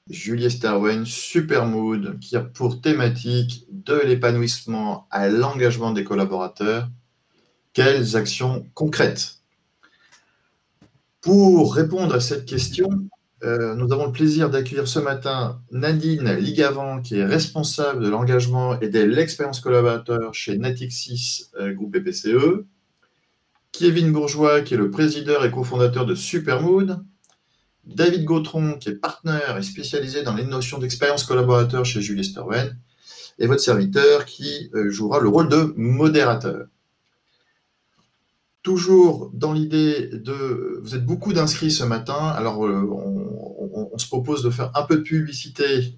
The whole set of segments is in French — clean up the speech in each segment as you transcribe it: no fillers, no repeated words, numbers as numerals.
Julie Sterwen, Supermood, qui a pour thématique de l'épanouissement à l'engagement des collaborateurs. Quelles actions concrètes? Pour répondre à cette question, nous avons le plaisir d'accueillir ce matin Nadine Ligavant, qui est responsable de l'engagement et de l'expérience collaborateur chez Natixis Groupe BPCE, Kevin Bourgeois, qui est le président et cofondateur de Supermood, David Gautron, qui est partenaire et spécialisé dans les notions d'expérience collaborateur chez Julie Sterwen, et votre serviteur qui jouera le rôle de modérateur. Toujours dans l'idée de... Vous êtes beaucoup d'inscrits ce matin, alors on se propose de faire un peu de publicité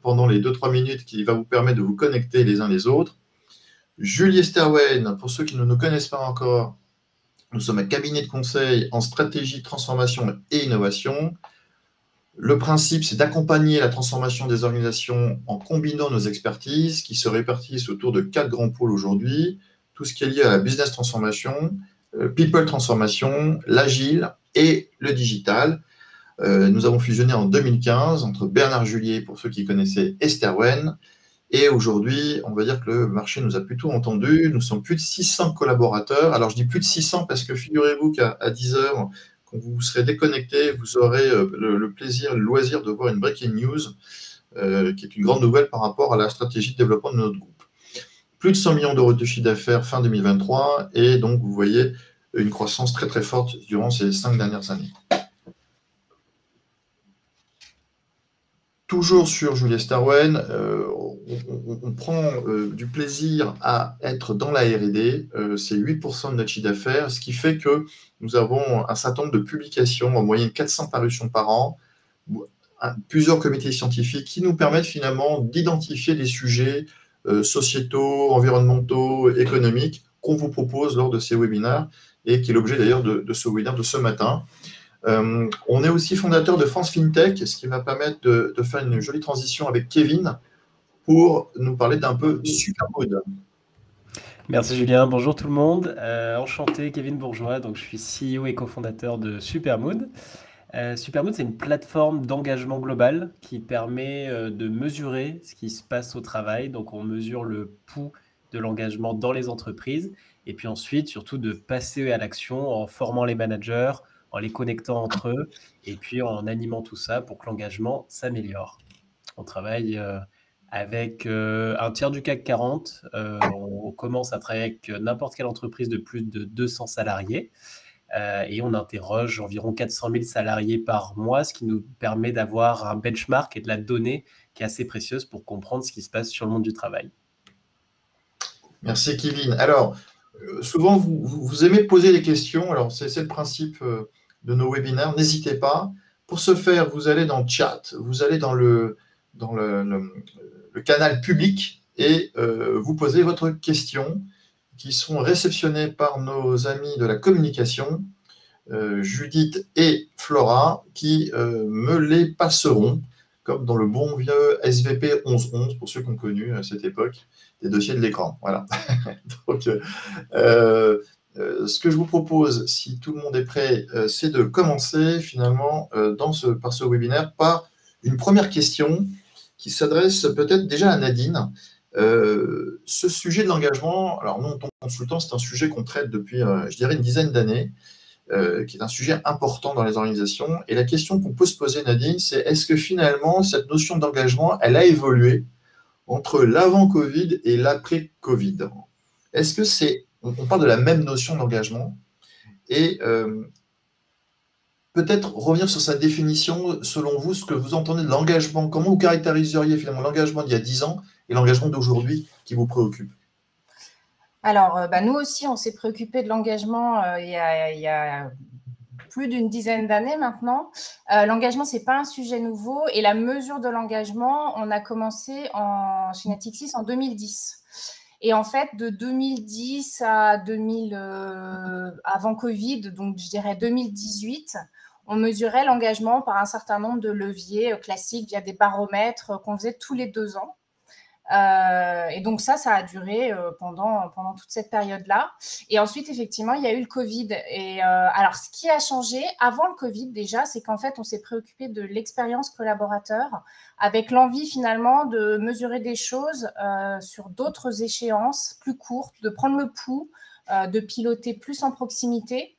pendant les 2-3 minutes qui va vous permettre de vous connecter les uns les autres. Julie Sterwen, pour ceux qui ne nous connaissent pas encore, nous sommes un cabinet de conseil en stratégie, transformation et innovation. Le principe, c'est d'accompagner la transformation des organisations en combinant nos expertises qui se répartissent autour de 4 grands pôles aujourd'hui. Tout ce qui est lié à la business transformation, people transformation, l'agile et le digital. Nous avons fusionné en 2015 entre Bernard Julier, pour ceux qui connaissaient, et Sterwen. Et aujourd'hui, on va dire que le marché nous a plutôt entendu. Nous sommes plus de 600 collaborateurs. Alors, je dis plus de 600 parce que figurez-vous qu'à 10 heures, quand vous serez déconnecté, vous aurez le plaisir, le loisir de voir une breaking news, qui est une grande nouvelle par rapport à la stratégie de développement de notre groupe. Plus de 100 millions d'euros de chiffre d'affaires fin 2023, et donc vous voyez une croissance très très forte durant ces 5 dernières années. Toujours sur Julie Sterwen, on prend du plaisir à être dans la R&D, c'est 8% de notre chiffre d'affaires, ce qui fait que nous avons un certain nombre de publications, en moyenne 400 parutions par an, plusieurs comités scientifiques qui nous permettent finalement d'identifier des sujets sociétaux, environnementaux, économiques qu'on vous propose lors de ces webinaires et qui est l'objet d'ailleurs de ce webinaire de ce matin. On est aussi fondateur de France FinTech, ce qui va permettre de faire une jolie transition avec Kevin pour nous parler d'un peu Supermood. Merci Julien, bonjour tout le monde. Enchanté, Kevin Bourgeois, donc je suis CEO et cofondateur de Supermood. Supermood, c'est une plateforme d'engagement global qui permet de mesurer ce qui se passe au travail. Donc on mesure le pouls de l'engagement dans les entreprises et puis ensuite surtout de passer à l'action en formant les managers, en les connectant entre eux et puis en animant tout ça pour que l'engagement s'améliore. On travaille avec un tiers du CAC 40. On commence à travailler avec n'importe quelle entreprise de plus de 200 salariés et on interroge environ 400 000 salariés par mois, ce qui nous permet d'avoir un benchmark et de la donnée qui est assez précieuse pour comprendre ce qui se passe sur le monde du travail. Merci Kevin. Alors, souvent vous aimez poser des questions, alors c'est le principe de nos webinaires, n'hésitez pas. Pour ce faire, vous allez dans le chat, vous allez dans le canal public et vous posez votre question qui seront réceptionnées par nos amis de la communication, Judith et Flora, qui me les passeront, comme dans le bon vieux SVP 1111, pour ceux qui ont connu à cette époque, des dossiers de l'écran. Voilà. Donc, ce que je vous propose, si tout le monde est prêt, c'est de commencer finalement par ce webinaire par une première question qui s'adresse peut-être déjà à Nadine. Ce sujet de l'engagement, alors nous, en tant que consultant, c'est un sujet qu'on traite depuis, je dirais, une dizaine d'années, qui est un sujet important dans les organisations. Et la question qu'on peut se poser, Nadine, c'est est-ce que finalement, cette notion d'engagement, elle a évolué entre l'avant-Covid et l'après-Covid? Est-ce que on parle de la même notion d'engagement? Et peut-être revenir sur sa définition, selon vous, ce que vous entendez de l'engagement, comment vous caractériseriez finalement l'engagement d'il y a 10 ans et l'engagement d'aujourd'hui qui vous préoccupe? Alors, nous aussi, on s'est préoccupé de l'engagement il y a plus d'une dizaine d'années maintenant. L'engagement, ce n'est pas un sujet nouveau et la mesure de l'engagement, on a commencé chez Natixis en 2010. Et en fait, de 2010 à avant Covid, donc je dirais 2018, on mesurait l'engagement par un certain nombre de leviers classiques via des baromètres qu'on faisait tous les 2 ans. Et donc ça a duré pendant toute cette période-là. Et ensuite, effectivement, il y a eu le Covid. Et alors, ce qui a changé avant le Covid déjà, c'est qu'en fait, on s'est préoccupé de l'expérience collaborateur avec l'envie finalement de mesurer des choses sur d'autres échéances plus courtes, de prendre le pouls, de piloter plus en proximité.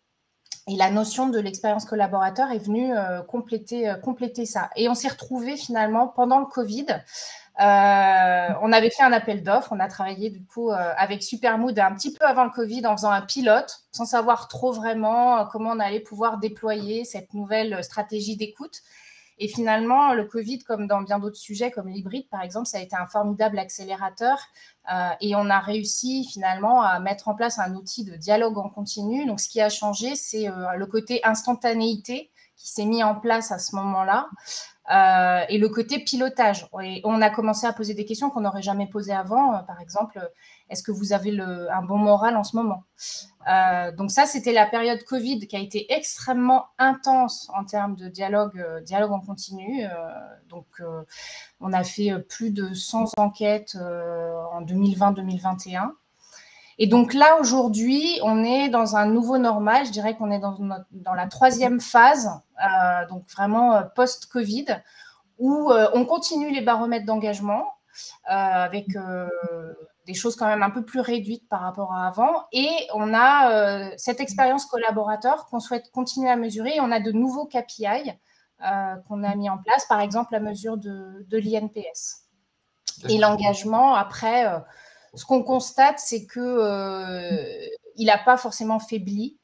Et la notion de l'expérience collaborateur est venue compléter ça. Et on s'est retrouvés finalement pendant le Covid. On avait fait un appel d'offres. On a travaillé du coup avec Supermood un petit peu avant le Covid en faisant un pilote, sans savoir trop vraiment comment on allait pouvoir déployer cette nouvelle stratégie d'écoute. Et finalement, le Covid, comme dans bien d'autres sujets, comme l'hybride, par exemple, ça a été un formidable accélérateur. Et on a réussi finalement à mettre en place un outil de dialogue en continu. Donc, ce qui a changé, c'est le côté instantanéité qui s'est mis en place à ce moment-là. Et le côté pilotage. Et on a commencé à poser des questions qu'on n'aurait jamais posées avant. Par exemple, est-ce que vous avez un bon moral en ce moment? Donc ça, c'était la période Covid qui a été extrêmement intense en termes de dialogue en continu. Donc, on a fait plus de 100 enquêtes en 2020-2021. Et donc là, aujourd'hui, on est dans un nouveau normal. Je dirais qu'on est dans la troisième phase, donc vraiment post-Covid, où on continue les baromètres d'engagement avec des choses quand même un peu plus réduites par rapport à avant. Et on a cette expérience collaborateur qu'on souhaite continuer à mesurer. Et on a de nouveaux KPI qu'on a mis en place, par exemple la mesure de l'INPS. Et l'engagement, après, ce qu'on constate, c'est qu'il n'a pas forcément faibli.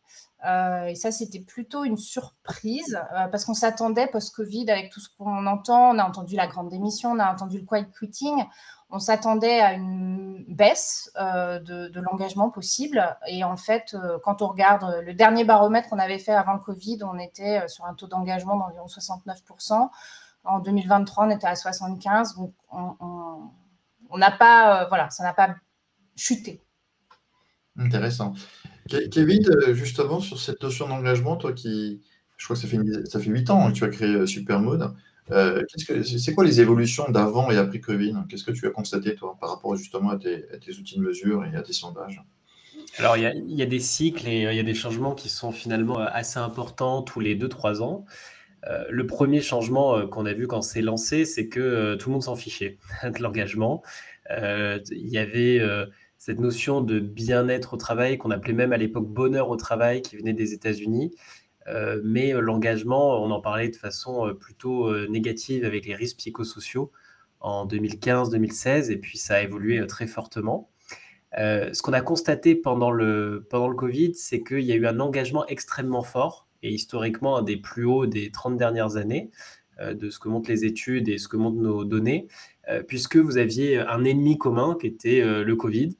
Et ça, c'était plutôt une surprise parce qu'on s'attendait post-Covid avec tout ce qu'on entend. On a entendu la grande démission, on a entendu le quiet quitting. On s'attendait à une baisse de l'engagement possible. Et en fait, quand on regarde le dernier baromètre qu'on avait fait avant le Covid, on était sur un taux d'engagement d'environ 69%. En 2023, on était à 75%. Donc, on n'a pas, ça n'a pas chuté. Intéressant. Kevin, justement, sur cette notion d'engagement, toi je crois que ça fait 8 ans que tu as créé Supermood. C'est quoi les évolutions d'avant et après Covid? Qu'est-ce que tu as constaté, toi, par rapport justement à tes outils de mesure et à tes sondages? Alors, il y a des cycles et il y a des changements qui sont finalement assez importants tous les 2-3 ans. Le premier changement qu'on a vu quand c'est lancé, c'est que tout le monde s'en fichait de l'engagement. Il y avait cette notion de bien-être au travail qu'on appelait même à l'époque bonheur au travail qui venait des États-Unis. Mais l'engagement, on en parlait de façon plutôt négative avec les risques psychosociaux en 2015-2016 et puis ça a évolué très fortement. Ce qu'on a constaté pendant le Covid, c'est qu'il y a eu un engagement extrêmement fort et historiquement un des plus hauts des 30 dernières années, de ce que montrent les études et ce que montrent nos données, puisque vous aviez un ennemi commun qui était le Covid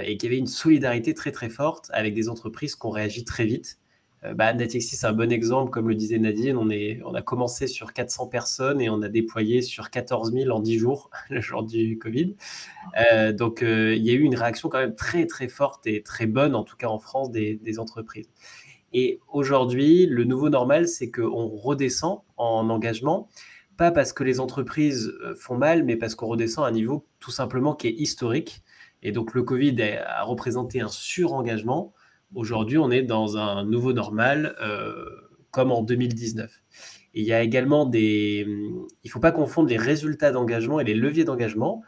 et qui avait une solidarité très très forte avec des entreprises qui ont réagi très vite. Natixis, c'est un bon exemple, comme le disait Nadine, on a commencé sur 400 personnes et on a déployé sur 14 000 en 10 jours, le jour du Covid. Donc, il y a eu une réaction quand même très, très forte et très bonne, en tout cas en France, des entreprises. Et aujourd'hui, le nouveau normal, c'est qu'on redescend en engagement, pas parce que les entreprises font mal, mais parce qu'on redescend à un niveau tout simplement qui est historique. Et donc, le Covid a représenté un surengagement. Aujourd'hui, on est dans un nouveau normal, comme en 2019. Et il y a également il ne faut pas confondre les résultats d'engagement et les leviers d'engagement.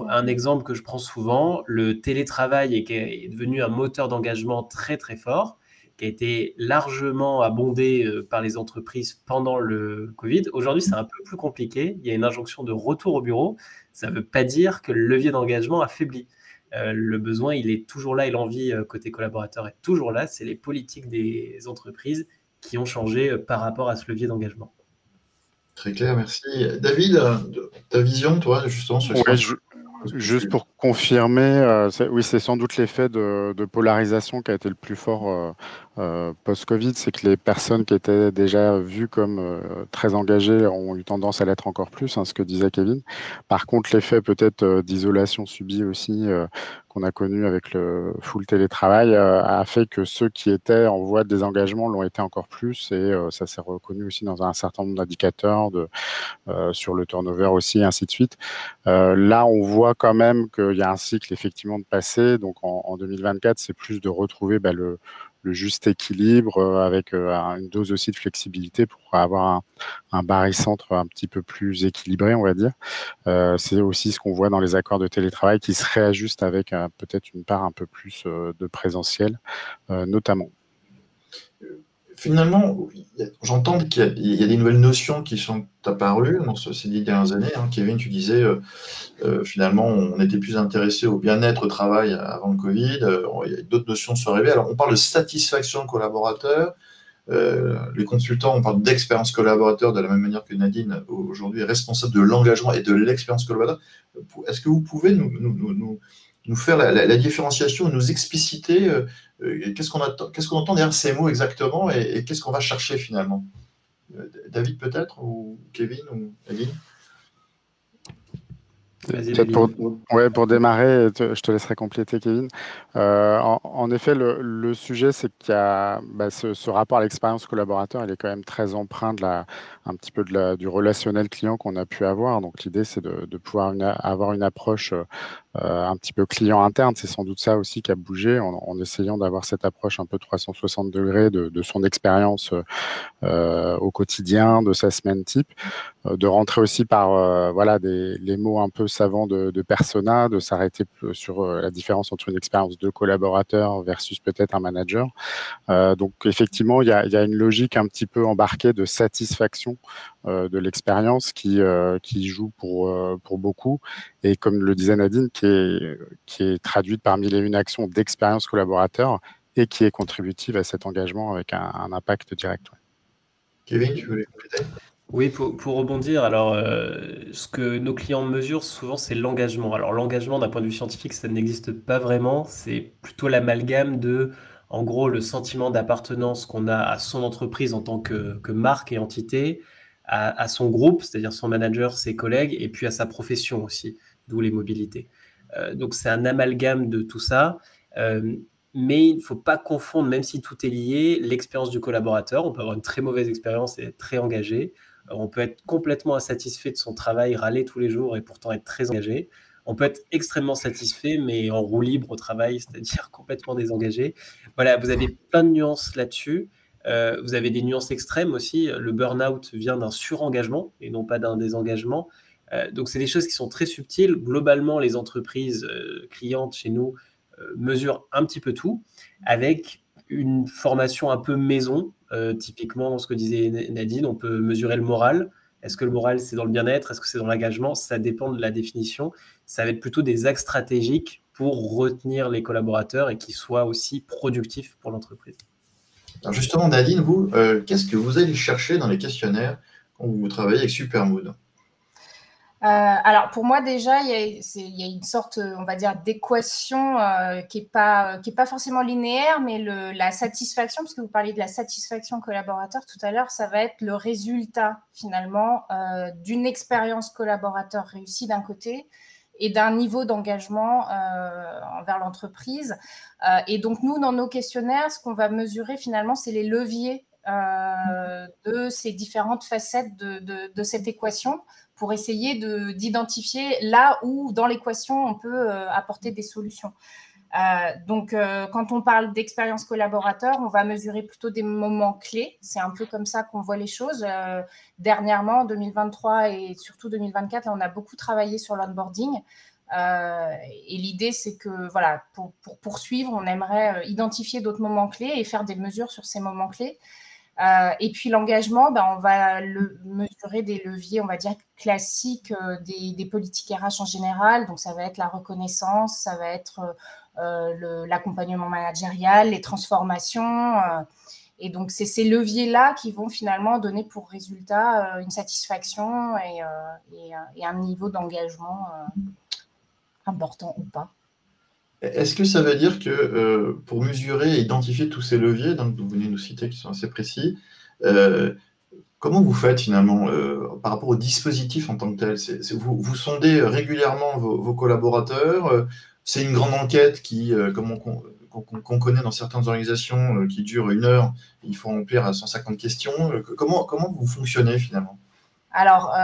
Un exemple que je prends souvent, le télétravail est devenu un moteur d'engagement très très fort, qui a été largement abondé par les entreprises pendant le Covid. Aujourd'hui, c'est un peu plus compliqué. Il y a une injonction de retour au bureau. Ça ne veut pas dire que le levier d'engagement affaiblit. Le besoin, il est toujours là et l'envie côté collaborateur est toujours là. C'est les politiques des entreprises qui ont changé par rapport à ce levier d'engagement. Très clair, merci. David, ta vision, toi, justement, sur juste pour confirmer, oui, c'est sans doute l'effet de polarisation qui a été le plus fort post-Covid, c'est que les personnes qui étaient déjà vues comme très engagées ont eu tendance à l'être encore plus, ce que disait Kevin. Par contre, l'effet peut-être d'isolation subie aussi, qu'on a connu avec le full télétravail a fait que ceux qui étaient en voie de désengagement l'ont été encore plus, et ça s'est reconnu aussi dans un certain nombre d'indicateurs sur le turnover aussi, et ainsi de suite. Là, on voit quand même qu'il y a un cycle effectivement de passé. Donc en 2024, c'est plus de retrouver le juste équilibre avec une dose aussi de flexibilité pour avoir un barycentre un petit peu plus équilibré, on va dire. C'est aussi ce qu'on voit dans les accords de télétravail qui se réajustent avec peut-être une part un peu plus de présentiel, notamment. Finalement, j'entends qu'il y a des nouvelles notions qui sont apparues dans ces 10 dernières années. Kevin, tu disais, finalement, on était plus intéressé au bien-être au travail avant le Covid. Il y a d'autres notions qui sont arrivées. Alors, on parle de satisfaction collaborateur. Les consultants, on parle d'expérience collaborateur de la même manière que Nadine, aujourd'hui, est responsable de l'engagement et de l'expérience collaborateur. Est-ce que vous pouvez nous faire la différenciation, nous expliciter qu'est-ce qu'on entend derrière ces mots exactement et qu'est-ce qu'on va chercher finalement? David peut-être, ou Kevin, ou Nadine? Peut-être pour démarrer, je te laisserai compléter, Kevin. En effet, le sujet, c'est qu'il y a ce rapport à l'expérience collaborateur, il est quand même très empreint un petit peu du relationnel client qu'on a pu avoir. Donc l'idée, c'est de pouvoir avoir une approche un petit peu client interne. C'est sans doute ça aussi qui a bougé en essayant d'avoir cette approche un peu 360 degrés de son expérience au quotidien, de sa semaine type, de rentrer aussi par les mots un peu savants de persona, de s'arrêter sur la différence entre une expérience de collaborateur versus peut-être un manager. Donc effectivement, il y a une logique un petit peu embarquée de satisfaction de l'expérience qui joue pour beaucoup, et comme le disait Nadine, qui est traduite par mille et une actions d'expérience collaborateur et qui est contributive à cet engagement avec un impact direct. Ouais. Kevin, tu voulais compléter? Oui, pour rebondir, alors ce que nos clients mesurent souvent, c'est l'engagement. Alors l'engagement, d'un point de vue scientifique, ça n'existe pas vraiment. C'est plutôt l'amalgame en gros, le sentiment d'appartenance qu'on a à son entreprise en tant que marque et entité, à son groupe, c'est-à-dire son manager, ses collègues, et puis à sa profession aussi, d'où les mobilités. Donc c'est un amalgame de tout ça. Mais il ne faut pas confondre, même si tout est lié, l'expérience du collaborateur. On peut avoir une très mauvaise expérience et être très engagé. On peut être complètement insatisfait de son travail, râler tous les jours et pourtant être très engagé. On peut être extrêmement satisfait, mais en roue libre au travail, c'est-à-dire complètement désengagé. Voilà, vous avez plein de nuances là-dessus. Vous avez des nuances extrêmes aussi. Le burn-out vient d'un surengagement et non pas d'un désengagement. Donc, c'est des choses qui sont très subtiles. Globalement, les entreprises clientes chez nous mesurent un petit peu tout, avec une formation un peu maison. Typiquement, ce que disait Nadine, on peut mesurer le moral. Est-ce que le moral, c'est dans le bien-être? Est-ce que c'est dans l'engagement? Ça dépend de la définition. Ça va être plutôt des axes stratégiques pour retenir les collaborateurs et qu'ils soient aussi productifs pour l'entreprise. Alors justement, Nadine, vous, qu'est-ce que vous allez chercher dans les questionnaires quand vous travaillez avec Supermood? Alors pour moi déjà, il y a une sorte, on va dire, d'équation qui est pas forcément linéaire, mais la satisfaction, parce que vous parliez de la satisfaction collaborateur tout à l'heure, ça va être le résultat finalement d'une expérience collaborateur réussie d'un côté et d'un niveau d'engagement envers l'entreprise. Et donc nous, dans nos questionnaires, ce qu'on va mesurer finalement, c'est les leviers de ces différentes facettes de cette équation, pour essayer d'identifier là où, dans l'équation, on peut apporter des solutions. Donc, quand on parle d'expérience collaborateur, on va mesurer plutôt des moments clés. C'est un peu comme ça qu'on voit les choses. Dernièrement, en 2023 et surtout 2024, là, on a beaucoup travaillé sur l'onboarding. Et l'idée, c'est que voilà, pour poursuivre, on aimerait identifier d'autres moments clés et faire des mesures sur ces moments clés. Et puis l'engagement, on va mesurer des leviers, on va dire, classiques des politiques RH en général. Donc, ça va être la reconnaissance, ça va être l'accompagnement managérial, les transformations. Et donc, c'est ces leviers-là qui vont finalement donner pour résultat une satisfaction et un niveau d'engagement important ou pas. Est-ce que ça veut dire que pour mesurer et identifier tous ces leviers, donc vous venez nous citer, qui sont assez précis, comment vous faites finalement par rapport au dispositif en tant que tel? Vous sondez régulièrement vos collaborateurs, c'est une grande enquête qui, qu'on connaît dans certaines organisations, qui dure 1 heure, il faut remplir à 150 questions. Comment vous fonctionnez finalement? Alors,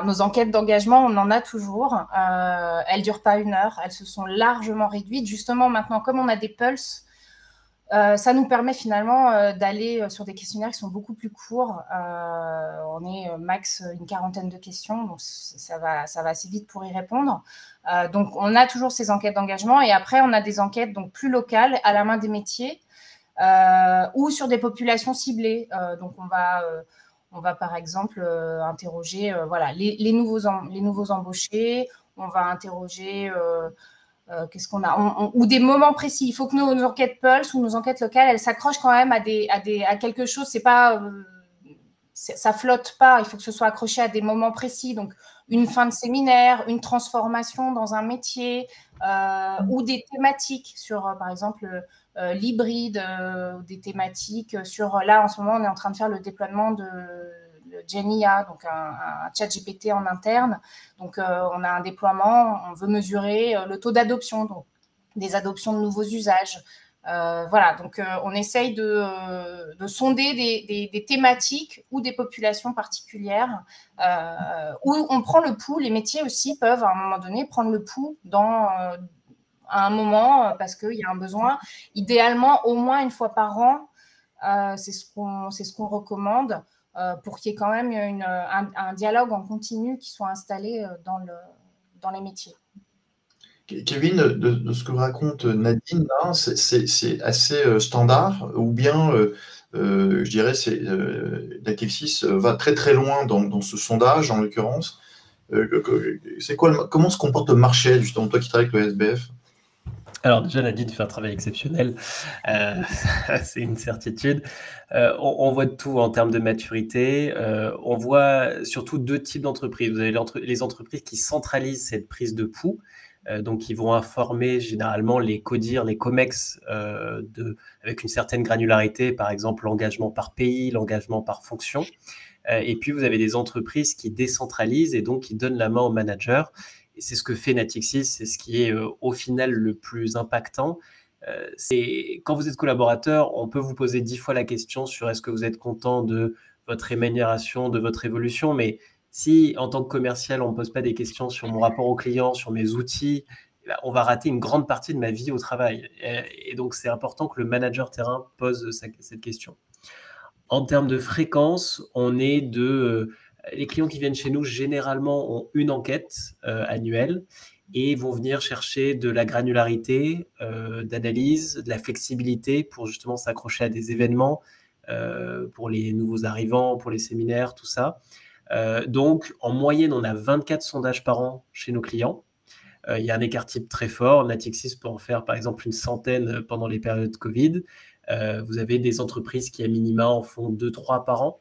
nos enquêtes d'engagement, on en a toujours. Elles ne durent pas 1 heure, elles se sont largement réduites. Justement, maintenant, comme on a des pulses, ça nous permet finalement d'aller sur des questionnaires qui sont beaucoup plus courts. On est max une quarantaine de questions, donc ça va assez vite pour y répondre. Donc, on a toujours ces enquêtes d'engagement et après, on a des enquêtes donc, plus locales à la main des métiers ou sur des populations ciblées. Donc, on va par exemple interroger voilà, les nouveaux embauchés, on va interroger qu'est-ce qu'on a ou des moments précis. Il faut que nos enquêtes Pulse ou nos enquêtes locales, elles s'accrochent quand même à quelque chose. C'est pas, ça flotte pas. Il faut que ce soit accroché à des moments précis. Donc, une fin de séminaire, une transformation dans un métier ou des thématiques sur, par exemple, l'hybride, des thématiques sur, là, en ce moment, on est en train de faire le déploiement de GenIA, donc un chat GPT en interne. Donc, on a un déploiement, on veut mesurer le taux d'adoption, donc des adoptions de nouveaux usages. Voilà, donc on essaye de sonder des thématiques ou des populations particulières où on prend le pouls. Les métiers aussi peuvent, à un moment donné, prendre le pouls à un moment parce qu'il y a un besoin. Idéalement, au moins 1 fois par an, c'est ce qu'on recommande pour qu'il y ait quand même un dialogue en continu qui soit installé dans les métiers. Kevin, de ce que raconte Nadine, là, c'est assez standard, ou bien, je dirais, Natixis va très très loin dans ce sondage, en l'occurrence. Comment se comporte le marché, justement, toi qui travailles avec le SBF? Alors déjà, Nadine fait un travail exceptionnel, c'est une certitude. On voit de tout en termes de maturité. On voit surtout 2 types d'entreprises. Vous avez les entreprises qui centralisent cette prise de pouls, donc ils vont informer généralement les CODIR, les COMEX, avec une certaine granularité, par exemple l'engagement par pays, l'engagement par fonction. Et puis vous avez des entreprises qui décentralisent et donc qui donnent la main aux managers. Et c'est ce que fait Natixis, c'est ce qui est au final le plus impactant. C'est quand vous êtes collaborateur, on peut vous poser 10 fois la question sur est-ce que vous êtes content de votre rémunération, de votre évolution, mais si en tant que commercial, on ne pose pas des questions sur mon rapport au client, sur mes outils, on va rater une grande partie de ma vie au travail. Et donc, c'est important que le manager terrain pose cette question. En termes de fréquence, on est les clients qui viennent chez nous, généralement, ont une enquête annuelle et vont venir chercher de la granularité, d'analyse, de la flexibilité pour justement s'accrocher à des événements, pour les nouveaux arrivants, pour les séminaires, tout ça. Donc, en moyenne, on a 24 sondages par an chez nos clients. Il y a un écart type très fort. Natixis peut en faire, par exemple, une centaine pendant les périodes Covid. Vous avez des entreprises qui, à minima, en font 2-3 par an.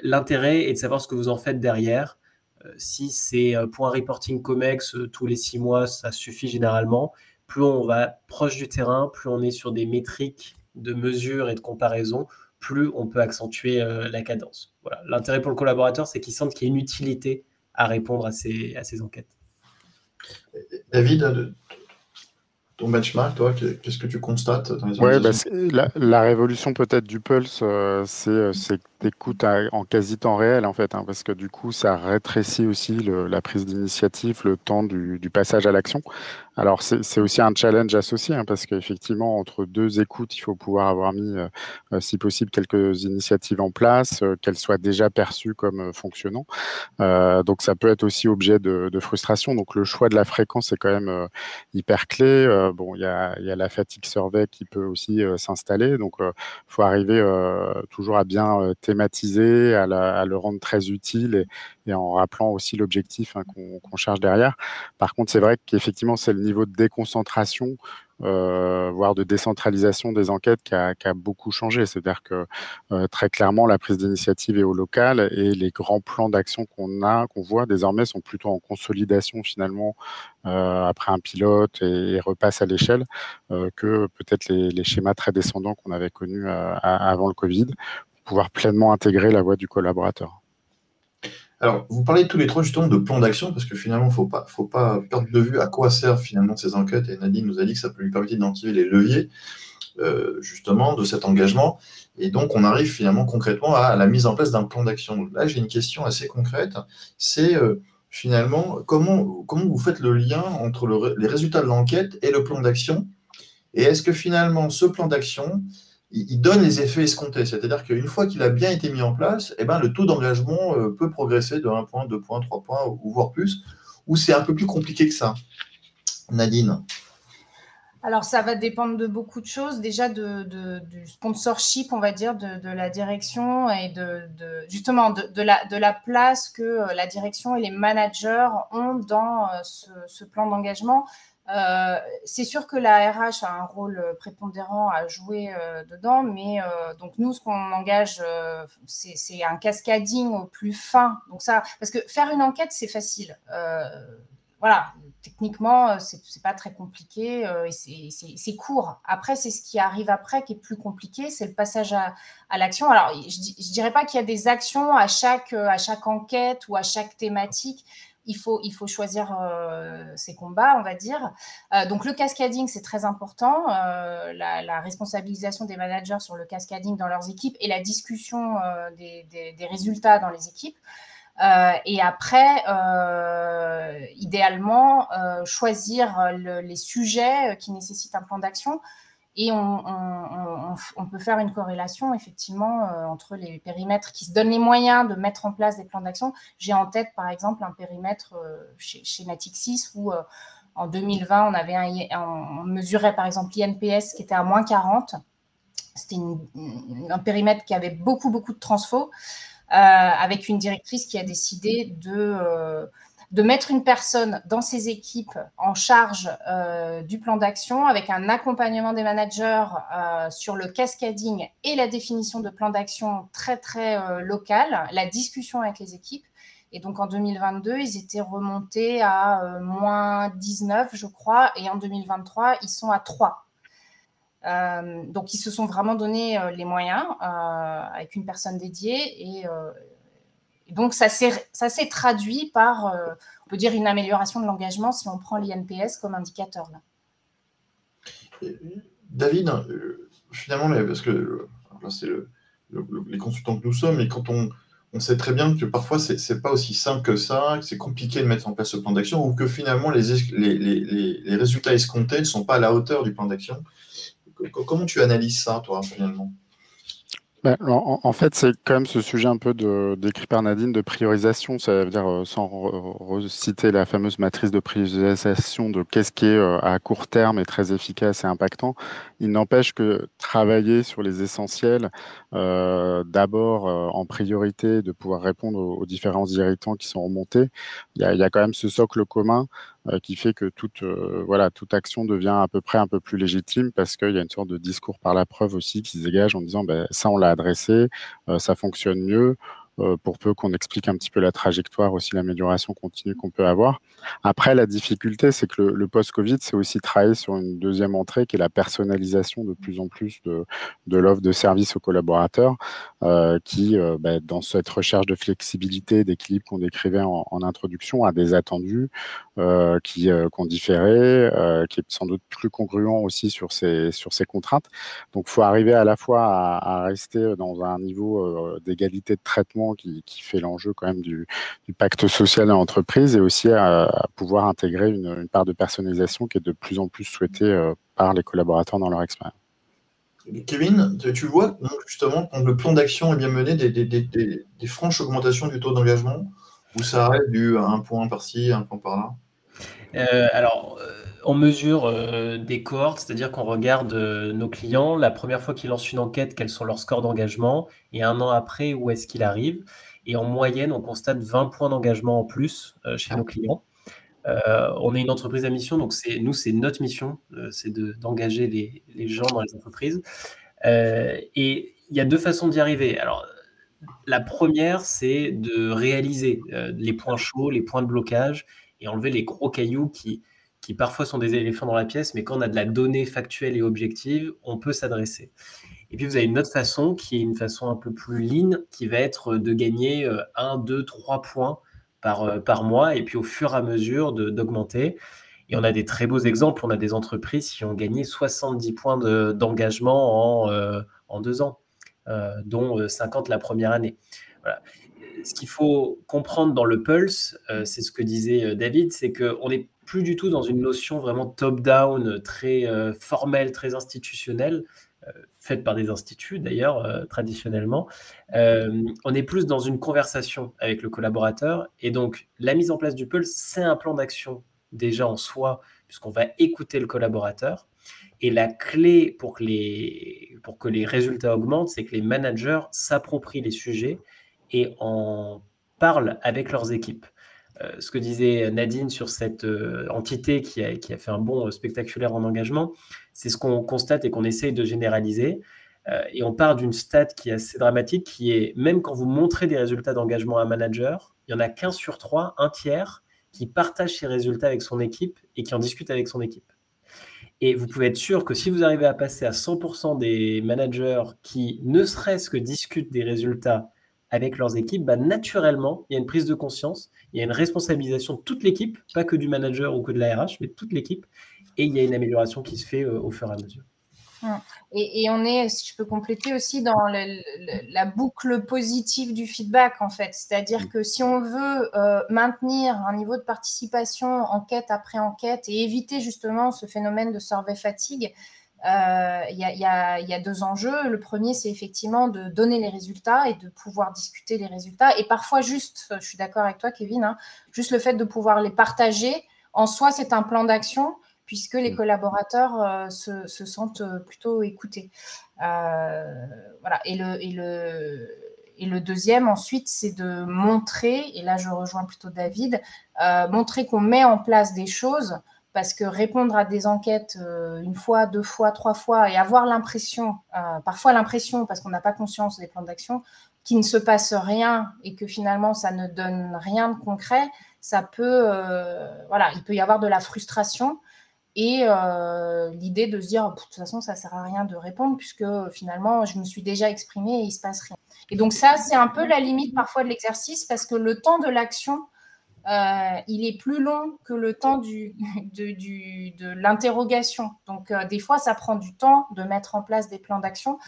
L'intérêt est de savoir ce que vous en faites derrière. Si c'est pour un reporting COMEX tous les 6 mois, ça suffit généralement. Plus on va proche du terrain, plus on est sur des métriques de mesure et de comparaison, plus on peut accentuer la cadence. Voilà. L'intérêt pour le collaborateur, c'est qu'il sente qu'il y a une utilité à répondre à ces enquêtes. David, ton benchmark, toi, qu'est-ce que tu constates dans les Ouais, organisations? la révolution peut-être du Pulse, c'est d'écoute en quasi temps réel en fait, hein, parce que du coup ça rétrécit aussi la prise d'initiative, le temps du passage à l'action. Alors c'est aussi un challenge associé, hein, parce qu'effectivement entre 2 écoutes, il faut pouvoir avoir mis, si possible, quelques initiatives en place, qu'elles soient déjà perçues comme fonctionnant. Donc ça peut être aussi objet de frustration. Donc le choix de la fréquence est quand même hyper clé. Bon, il y a la fatigue survey qui peut aussi s'installer. Donc faut arriver toujours à bien thématiser, à le rendre très utile et en rappelant aussi l'objectif, hein, qu'on cherche derrière. Par contre, c'est vrai qu'effectivement, c'est le niveau de déconcentration, voire de décentralisation des enquêtes qui a beaucoup changé. C'est-à-dire que très clairement, la prise d'initiative est au local et les grands plans d'action qu'on voit désormais sont plutôt en consolidation finalement après un pilote et repasse à l'échelle que peut-être les schémas très descendants qu'on avait connus avant le Covid, pour pouvoir pleinement intégrer la voix du collaborateur. Alors, vous parlez tous les trois justement de plan d'action, parce que finalement, il ne faut pas perdre de vue à quoi servent finalement ces enquêtes. Et Nadine nous a dit que ça peut lui permettre d'identifier les leviers justement de cet engagement. Et donc, on arrive finalement concrètement à la mise en place d'un plan d'action. Donc là, j'ai une question assez concrète. C'est finalement comment vous faites le lien entre les résultats de l'enquête et le plan d'action? Et est-ce que finalement, ce plan d'action, il donne les effets escomptés? C'est-à-dire qu'une fois qu'il a bien été mis en place, eh ben, le taux d'engagement peut progresser de 1 point, 2 points, 3 points, ou voire plus, ou c'est un peu plus compliqué que ça? Nadine? Alors, ça va dépendre de beaucoup de choses. Déjà, du sponsorship, on va dire, de la direction et justement de la place que la direction et les managers ont dans ce plan d'engagement. C'est sûr que la RH a un rôle prépondérant à jouer dedans, mais donc nous, ce qu'on engage, c'est un cascading au plus fin. Donc ça, parce que faire une enquête, c'est facile. Voilà, techniquement, c'est pas très compliqué et c'est court. Après, c'est ce qui arrive après qui est plus compliqué, c'est le passage à l'action. Alors, je dirais pas qu'il y a des actions à chaque enquête ou à chaque thématique. Il faut choisir ses combats, on va dire. Donc, le cascading, c'est très important. La responsabilisation des managers sur le cascading dans leurs équipes et la discussion des résultats dans les équipes. Et après, idéalement, choisir les sujets qui nécessitent un plan d'action. Et on peut faire une corrélation, effectivement, entre les périmètres qui se donnent les moyens de mettre en place des plans d'action. J'ai en tête, par exemple, un périmètre chez Natixis où, en 2020, on mesurait, par exemple, l'INPS qui était à moins 40. C'était un périmètre qui avait beaucoup de transfo. Avec une directrice qui a décidé de mettre une personne dans ses équipes en charge du plan d'action avec un accompagnement des managers sur le cascading et la définition de plan d'action très local, la discussion avec les équipes. Et donc en 2022, ils étaient remontés à moins 19, je crois, et en 2023, ils sont à 3. Donc, ils se sont vraiment donné les moyens avec une personne dédiée et donc, ça s'est traduit par, on peut dire, une amélioration de l'engagement si on prend l'INPS comme indicateur. Là. David, finalement, parce que là, c'est les consultants que nous sommes, et quand on sait très bien que parfois, c'est pas aussi simple que ça, que c'est compliqué de mettre en place ce plan d'action, ou que finalement, les résultats escomptés ne sont pas à la hauteur du plan d'action. Comment tu analyses ça, toi, finalement? En fait, c'est quand même ce sujet un peu décrit par Nadine de priorisation. Ça veut dire, sans reciter la fameuse matrice de priorisation de qu'est-ce qui est à court terme et très efficace et impactant, il n'empêche que travailler sur les essentiels, d'abord en priorité, de pouvoir répondre aux différents irritants qui sont remontés, il y a quand même ce socle commun qui fait que toute action devient à peu près un peu plus légitime parce qu'il y a une sorte de discours par la preuve aussi qui se dégage en disant ça on l'a adressé, ça fonctionne mieux, pour peu qu'on explique un petit peu la trajectoire, aussi l'amélioration continue qu'on peut avoir. Après, la difficulté, c'est que le post-Covid, c'est aussi travailler sur une deuxième entrée qui est la personnalisation de plus en plus de l'offre de service aux collaborateurs, qui, dans cette recherche de flexibilité, d'équilibre qu'on décrivait en introduction, a des attendus qu'on différait, qui est sans doute plus congruent aussi sur ces contraintes. Donc, il faut arriver à la fois à rester dans un niveau d'égalité de traitement qui fait l'enjeu quand même du pacte social en entreprise, et aussi à pouvoir intégrer une part de personnalisation qui est de plus en plus souhaitée par les collaborateurs dans leur expérience. Kevin, tu vois justement quand le plan d'action est bien mené, des franches augmentations du taux d'engagement, ou ça reste du 1 point par-ci, 1 point par-là? Alors, on mesure des cohortes, c'est-à-dire qu'on regarde nos clients, la première fois qu'ils lancent une enquête, quels sont leurs scores d'engagement, et 1 an après, où est-ce qu'ils arrivent. Et en moyenne, on constate 20 points d'engagement en plus chez nos clients. On est une entreprise à mission, donc c'est notre mission, c'est d'engager les gens dans les entreprises. Et il y a 2 façons d'y arriver. Alors, la première, c'est de réaliser les points chauds, les points de blocage, et enlever les gros cailloux qui parfois sont des éléphants dans la pièce, mais quand on a de la donnée factuelle et objective, on peut s'adresser. Et puis, vous avez une autre façon qui est une façon un peu plus lean, qui va être de gagner 1, 2, 3 points par mois, et puis au fur et à mesure d'augmenter. Et on a des très beaux exemples. On a des entreprises qui ont gagné 70 points d'engagement en 2 ans, dont 50 la première année. Voilà. Ce qu'il faut comprendre dans le Pulse, c'est ce que disait David, c'est qu'on n'est plus du tout dans une notion vraiment top-down, très formelle, très institutionnelle, faite par des instituts d'ailleurs, traditionnellement. On est plus dans une conversation avec le collaborateur. Et donc, la mise en place du Pulse, c'est un plan d'action déjà en soi, puisqu'on va écouter le collaborateur. Et la clé pour que les résultats augmentent, c'est que les managers s'approprient les sujets et en parlent avec leurs équipes. Ce que disait Nadine sur cette entité qui a fait un bond spectaculaire en engagement, c'est ce qu'on constate et qu'on essaye de généraliser. Et on part d'une stat qui est assez dramatique, qui est même quand vous montrez des résultats d'engagement à un manager, il n'y en a qu'un sur 3, un tiers, qui partage ses résultats avec son équipe et qui en discute avec son équipe. Et vous pouvez être sûr que si vous arrivez à passer à 100% des managers qui ne serait-ce que discutent des résultats avec leurs équipes, bah naturellement, il y a une prise de conscience, il y a une responsabilisation de toute l'équipe, pas que du manager ou que de la RH, mais de toute l'équipe, et il y a une amélioration qui se fait au fur et à mesure. Et on est, si je peux compléter aussi, dans la boucle positive du feedback, en fait. C'est-à-dire que si on veut maintenir un niveau de participation enquête après enquête et éviter justement ce phénomène de survey fatigue, il y a 2 enjeux. Le premier, c'est effectivement de donner les résultats et de pouvoir discuter les résultats. Et parfois, juste, je suis d'accord avec toi, Kevin, hein, juste le fait de pouvoir les partager, en soi, c'est un plan d'action, puisque les collaborateurs se sentent plutôt écoutés. Voilà. Et le deuxième, ensuite, c'est de montrer, et là je rejoins plutôt David, montrer qu'on met en place des choses, parce que répondre à des enquêtes 1 fois, 2 fois, 3 fois, et avoir l'impression, parfois l'impression, parce qu'on n'a pas conscience des plans d'action, qu'il ne se passe rien et que finalement ça ne donne rien de concret, ça peut, voilà, il peut y avoir de la frustration. Et l'idée de se dire, de toute façon, ça ne sert à rien de répondre puisque finalement, je me suis déjà exprimée et il ne se passe rien. Et donc ça, c'est un peu la limite parfois de l'exercice parce que le temps de l'action, il est plus long que le temps de l'interrogation. Donc des fois, ça prend du temps de mettre en place des plans d'action.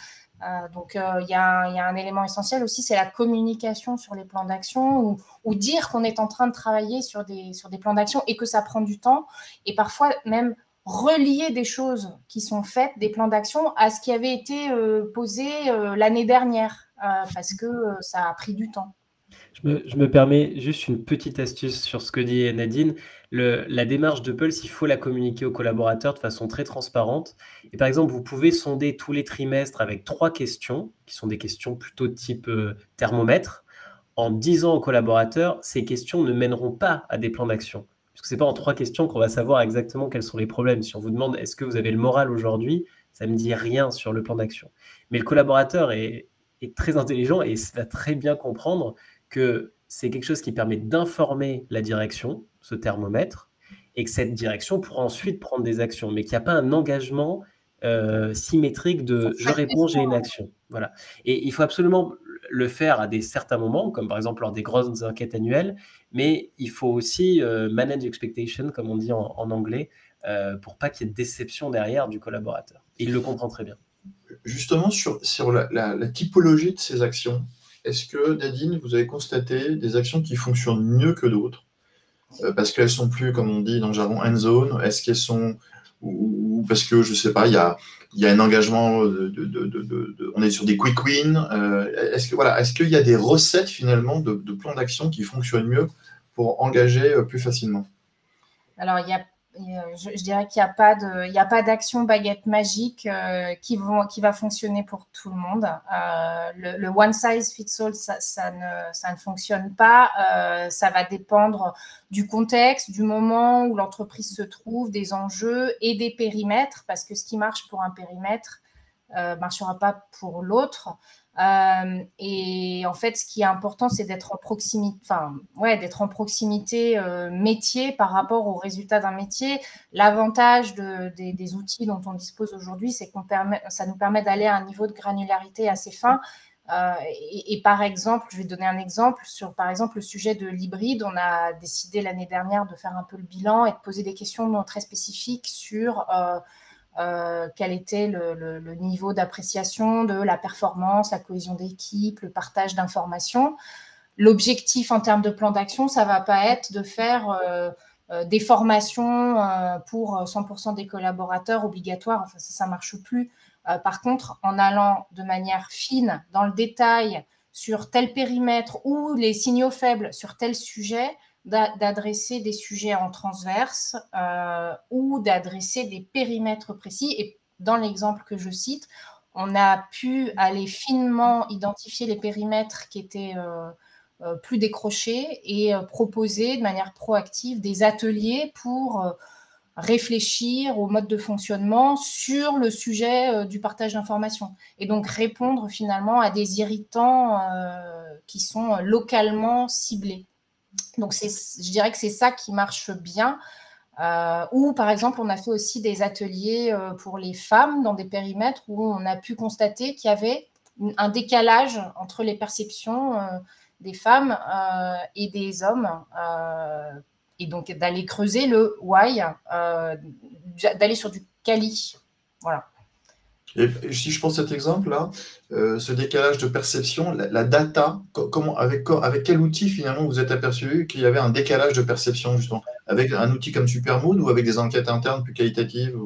Donc, il y a un élément essentiel aussi, c'est la communication sur les plans d'action ou dire qu'on est en train de travailler sur des plans d'action et que ça prend du temps. Et parfois, même relier des choses qui sont faites, des plans d'action, à ce qui avait été posé l'année dernière, parce que ça a pris du temps. Je me permets juste une petite astuce sur ce que dit Nadine. La démarche de Pulse, il faut la communiquer aux collaborateurs de façon très transparente. Et par exemple, vous pouvez sonder tous les trimestres avec 3 questions, qui sont des questions plutôt type thermomètre, en disant aux collaborateurs, ces questions ne mèneront pas à des plans d'action. Parce que ce n'est pas en 3 questions qu'on va savoir exactement quels sont les problèmes. Si on vous demande, est-ce que vous avez le moral aujourd'hui, ça ne me dit rien sur le plan d'action. Mais le collaborateur est très intelligent et va très bien comprendre que c'est quelque chose qui permet d'informer la direction, ce thermomètre, et que cette direction pourra ensuite prendre des actions, mais qu'il n'y a pas un engagement symétrique de « je réponds, j'ai une action ». Voilà. Et il faut absolument le faire à certains moments, comme par exemple lors des grosses enquêtes annuelles, mais il faut aussi manage expectation, comme on dit en anglais, pour pas qu'il y ait de déception derrière du collaborateur. Et il le comprend très bien. Justement, sur la typologie de ces actions, est-ce que, Nadine, vous avez constaté des actions qui fonctionnent mieux que d'autres parce qu'elles sont plus, comme on dit dans le jargon, end zone? Est-ce qu'elles sont, ou parce que, je ne sais pas, il y a un engagement, on est sur des quick wins. Est-ce qu'il y a des recettes finalement de plans d'action qui fonctionnent mieux pour engager plus facilement? Alors, je dirais qu'il n'y a pas d'action baguette magique qui va fonctionner pour tout le monde. Le one size fits all, ça ne fonctionne pas. Ça va dépendre du contexte, du moment où l'entreprise se trouve, des enjeux et des périmètres, parce que ce qui marche pour un périmètre ne marchera pas pour l'autre. Et en fait, ce qui est important, c'est d'être en proximité métier par rapport aux résultats d'un métier. L'avantage des outils dont on dispose aujourd'hui, c'est ça nous permet d'aller à un niveau de granularité assez fin. Et par exemple, je vais donner un exemple sur, par exemple, le sujet de l'hybride. On a décidé l'année dernière de faire un peu le bilan et de poser des questions très spécifiques sur quel était le niveau d'appréciation de la performance, la cohésion d'équipe, le partage d'informations. L'objectif en termes de plan d'action, ça ne va pas être de faire des formations pour 100% des collaborateurs obligatoires. Enfin, ça ne marche plus. Par contre, en allant de manière fine dans le détail sur tel périmètre ou les signaux faibles sur tel sujet, d'adresser des sujets en transverse ou d'adresser des périmètres précis. Et dans l'exemple que je cite, on a pu aller finement identifier les périmètres qui étaient plus décrochés et proposer de manière proactive des ateliers pour réfléchir au mode de fonctionnement sur le sujet du partage d'informations et donc répondre finalement à des irritants qui sont localement ciblés. Donc, je dirais que c'est ça qui marche bien. Ou, par exemple, on a fait aussi des ateliers pour les femmes dans des périmètres où on a pu constater qu'il y avait un décalage entre les perceptions des femmes et des hommes. Et donc, d'aller creuser le why, d'aller sur du quali. Voilà. Et si je prends cet exemple-là, ce décalage de perception, la data, avec quel outil finalement vous êtes aperçu qu'il y avait un décalage de perception justement? Avec un outil comme Supermood ou avec des enquêtes internes plus qualitatives?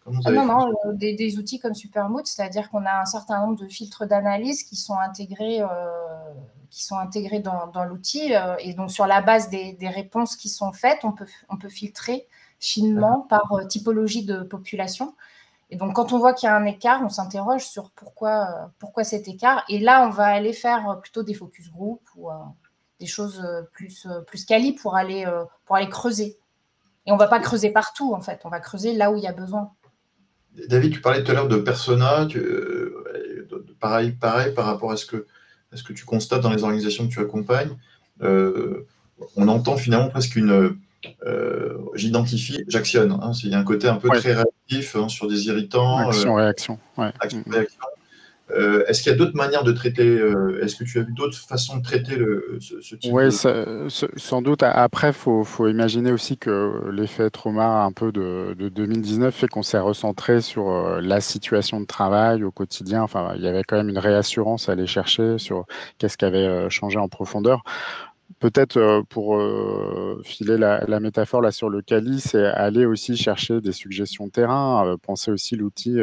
Comment vous avez fait? Des outils comme Supermood, c'est-à-dire qu'on a un certain nombre de filtres d'analyse qui sont intégrés dans l'outil. Et donc, sur la base des réponses qui sont faites, on peut filtrer finement par typologie de population. Et donc, quand on voit qu'il y a un écart, on s'interroge sur pourquoi cet écart. Et là, on va aller faire plutôt des focus group ou des choses plus quali pour aller creuser. Et on ne va pas creuser partout, en fait. On va creuser là où il y a besoin. David, tu parlais tout à l'heure de persona. Pareil par rapport à ce que tu constates dans les organisations que tu accompagnes. On entend finalement presque j'identifie, j'actionne. Hein, il y a un côté un peu très réactif sur des irritants. Action-réaction. Action-réaction. Est-ce qu'il y a d'autres manières de traiter est-ce que tu as vu d'autres façons de traiter ce type de... sans doute. Après, il faut imaginer aussi que l'effet trauma un peu de 2019 fait qu'on s'est recentré sur la situation de travail au quotidien. Enfin, il y avait quand même une réassurance à aller chercher sur qu'est-ce qui avait changé en profondeur. Peut-être pour filer la métaphore là sur le Kali, c'est aller aussi chercher des suggestions de terrain, penser aussi l'outil,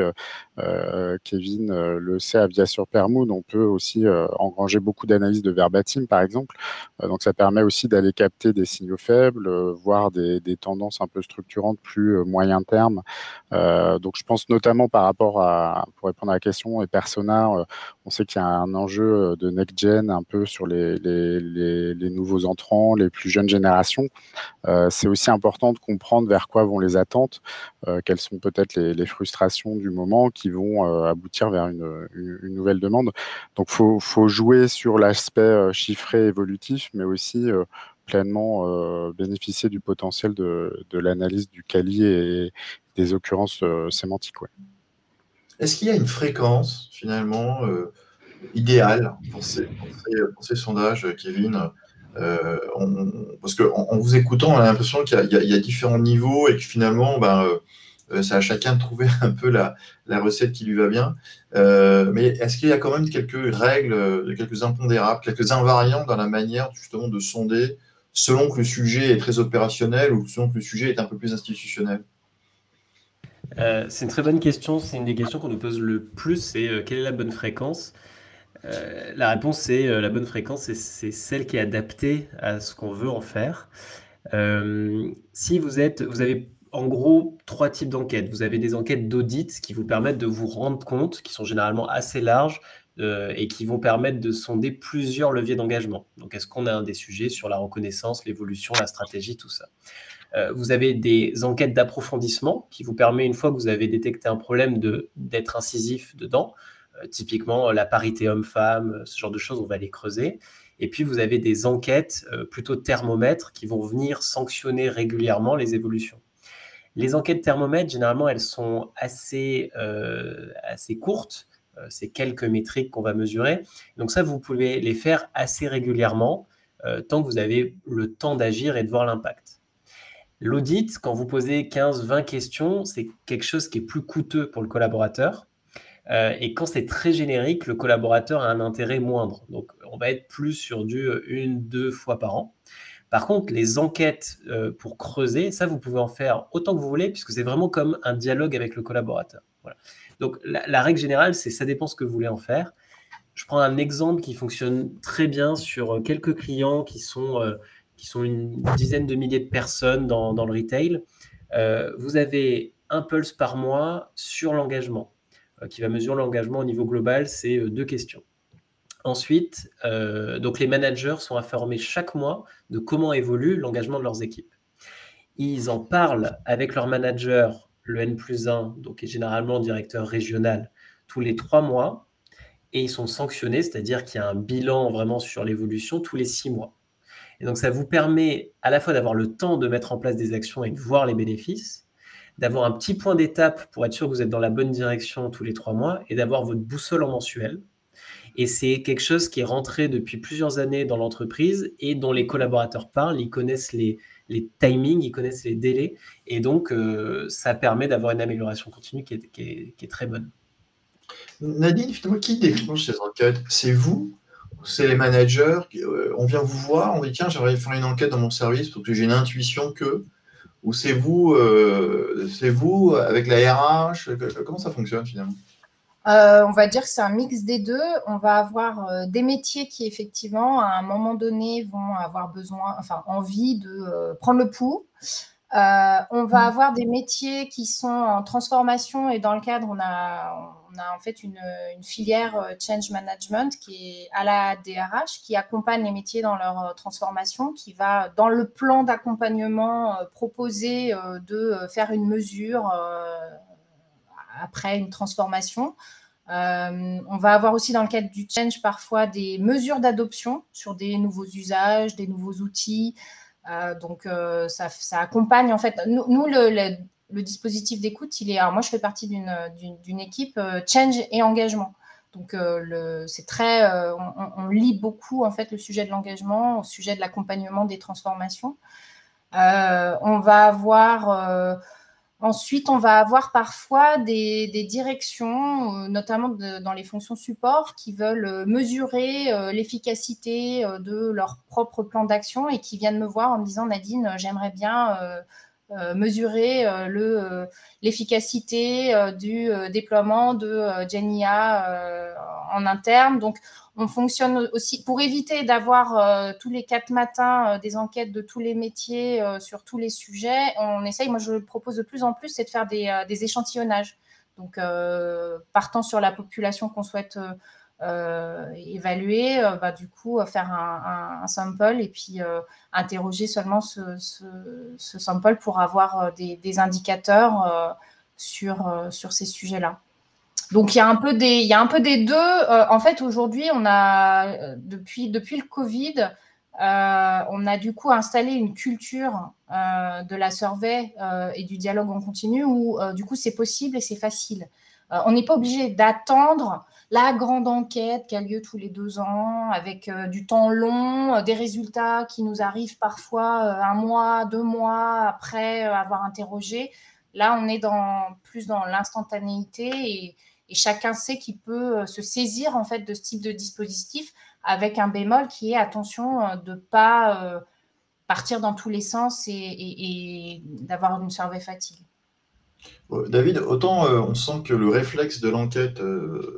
Kevin le sait, via Supermood, on peut aussi engranger beaucoup d'analyses de verbatim par exemple, donc ça permet aussi d'aller capter des signaux faibles, voir des tendances un peu structurantes plus moyen terme. Donc je pense notamment par rapport pour répondre à la question, et persona, on sait qu'il y a un enjeu de next-gen un peu sur les nouveaux entrants, les plus jeunes générations. C'est aussi important de comprendre vers quoi vont les attentes, quelles sont peut-être les frustrations du moment qui vont aboutir vers une nouvelle demande. Donc, faut jouer sur l'aspect chiffré évolutif, mais aussi pleinement bénéficier du potentiel de l'analyse du quali et des occurrences sémantiques. Ouais. Est-ce qu'il y a une fréquence, finalement, idéale pour ces sondages, Kevin? Parce qu'en vous écoutant, on a l'impression qu'il y a différents niveaux et que finalement, c'est à chacun de trouver un peu la recette qui lui va bien. Mais est-ce qu'il y a quand même quelques règles, quelques impondérables, quelques invariants dans la manière justement de sonder selon que le sujet est très opérationnel ou selon que le sujet est un peu plus institutionnel? C'est une très bonne question. C'est une des questions qu'on nous pose le plus, c'est quelle est la bonne fréquence? La réponse, c'est la bonne fréquence, c'est celle qui est adaptée à ce qu'on veut en faire. Si vous avez en gros 3 types d'enquêtes. Vous avez des enquêtes d'audit qui vous permettent de vous rendre compte, qui sont généralement assez larges et qui vont permettre de sonder plusieurs leviers d'engagement. Donc, est-ce qu'on a des sujets sur la reconnaissance, l'évolution, la stratégie, tout ça? Vous avez des enquêtes d'approfondissement qui vous permettent, une fois que vous avez détecté un problème, d'être incisif dedans. Typiquement, la parité homme-femme, ce genre de choses, on va les creuser. Et puis, vous avez des enquêtes plutôt thermomètres qui vont venir sanctionner régulièrement les évolutions. Les enquêtes thermomètres, généralement, elles sont assez courtes. C'est quelques métriques qu'on va mesurer. Donc ça, vous pouvez les faire assez régulièrement, tant que vous avez le temps d'agir et de voir l'impact. L'audit, quand vous posez 15-20 questions, c'est quelque chose qui est plus coûteux pour le collaborateur. Et quand c'est très générique, le collaborateur a un intérêt moindre. Donc, on va être plus sur du 1-2 fois par an. Par contre, les enquêtes pour creuser, ça, vous pouvez en faire autant que vous voulez, puisque c'est vraiment comme un dialogue avec le collaborateur. Voilà. Donc, la règle générale, c'est ça dépend ce que vous voulez en faire. Je prends un exemple qui fonctionne très bien sur quelques clients qui sont une dizaine de milliers de personnes dans le retail. Vous avez un pulse par mois sur l'engagement, qui va mesurer l'engagement au niveau global, c'est 2 questions. Ensuite, donc les managers sont informés chaque mois de comment évolue l'engagement de leurs équipes. Ils en parlent avec leur manager, le N+1, donc qui est généralement directeur régional, tous les 3 mois, et ils sont sanctionnés, c'est-à-dire qu'il y a un bilan vraiment sur l'évolution tous les 6 mois. Et donc, ça vous permet à la fois d'avoir le temps de mettre en place des actions et de voir les bénéfices, d'avoir un petit point d'étape pour être sûr que vous êtes dans la bonne direction tous les 3 mois et d'avoir votre boussole en mensuel. Et c'est quelque chose qui est rentré depuis plusieurs années dans l'entreprise et dont les collaborateurs parlent. Ils connaissent les timings, ils connaissent les délais. Et donc, ça permet d'avoir une amélioration continue qui est très bonne. Nadine, finalement, qui déclenche ces enquêtes? C'est vous? C'est les managers? On vient vous voir, on dit tiens, j'aimerais faire une enquête dans mon service parce que j'ai une intuition que. Ou c'est vous avec la RH? Comment ça fonctionne finalement? On va dire que c'est un mix des deux. On va avoir des métiers qui, effectivement, à un moment donné, vont avoir envie de prendre le pouls. On va avoir des métiers qui sont en transformation et dans le cadre, on a en fait une filière Change Management qui est à la DRH, qui accompagne les métiers dans leur transformation, qui va, dans le plan d'accompagnement, proposer de faire une mesure après une transformation. On va avoir aussi dans le cadre du change parfois des mesures d'adoption sur des nouveaux usages, des nouveaux outils. Donc, ça accompagne en fait. Nous, le dispositif d'écoute, il est. Alors moi, je fais partie d'une équipe change et engagement. Donc, c'est très. On lie beaucoup en fait le sujet de l'engagement au sujet de l'accompagnement des transformations. On va avoir. Ensuite, on va avoir parfois des directions, notamment dans les fonctions support, qui veulent mesurer l'efficacité de leur propre plan d'action et qui viennent me voir en me disant « Nadine, j'aimerais bien mesurer l'efficacité du déploiement de GenIA en interne ». Donc, on fonctionne aussi pour éviter d'avoir tous les 4 matins des enquêtes de tous les métiers sur tous les sujets. On essaye, moi je le propose de plus en plus, c'est de faire des échantillonnages. Donc, partant sur la population qu'on souhaite évaluer, du coup, faire un sample et puis interroger seulement ce sample pour avoir des indicateurs sur ces sujets-là. Donc, il y a un peu des deux. En fait, aujourd'hui, on a, depuis le Covid, on a du coup installé une culture de la survey et du dialogue en continu où, du coup, c'est possible et c'est facile. On n'est pas obligé d'attendre la grande enquête qui a lieu tous les 2 ans avec du temps long, des résultats qui nous arrivent parfois 1 mois, 2 mois après avoir interrogé. Là, on est plus dans l'instantanéité et chacun sait qu'il peut se saisir en fait de ce type de dispositif avec un bémol qui est attention de ne pas partir dans tous les sens et d'avoir une survey fatigue. David, autant on sent que le réflexe de l'enquête,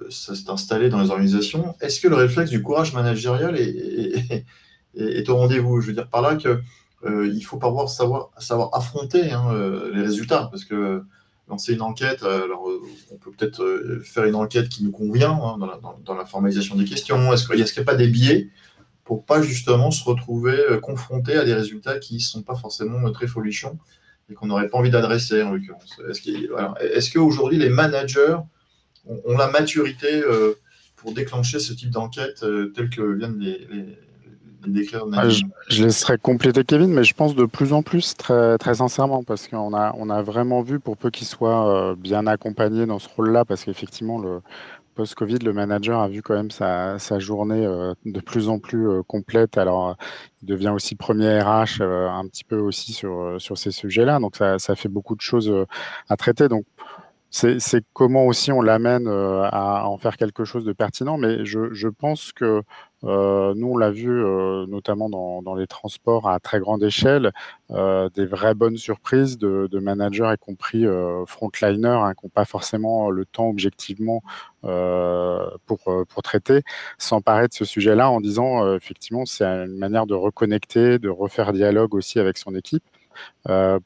ça s'est installé dans les organisations. Est-ce que le réflexe du courage managérial est au rendez-vous? Je veux dire par là qu'il faut savoir affronter les résultats, parce que lancer une enquête, alors on peut peut-être faire une enquête qui nous convient dans la formalisation des questions. Est-ce qu'il n'y a pas des biais pour pas justement se retrouver confronté à des résultats qui ne sont pas forcément très folichons et qu'on n'aurait pas envie d'adresser en l'occurrence? Est-ce qu'aujourd'hui les managers ont la maturité pour déclencher ce type d'enquête tel que viennent les décrire Nadine. Je laisserai compléter Kevin, mais je pense de plus en plus, très, très sincèrement, parce qu'on a vraiment vu, pour peu qu'il soit bien accompagné dans ce rôle-là, parce qu'effectivement, le post-Covid, le manager a vu quand même sa journée de plus en plus complète. Alors, il devient aussi premier RH un petit peu aussi sur ces sujets-là. Donc, ça fait beaucoup de choses à traiter. Donc, c'est comment aussi on l'amène à en faire quelque chose de pertinent, mais je pense que nous, on l'a vu notamment dans les transports à très grande échelle, des vraies bonnes surprises de managers, y compris frontliners, hein, qui n'ont pas forcément le temps objectivement pour traiter, s'emparer de ce sujet-là en disant effectivement, c'est une manière de reconnecter, de refaire dialogue aussi avec son équipe.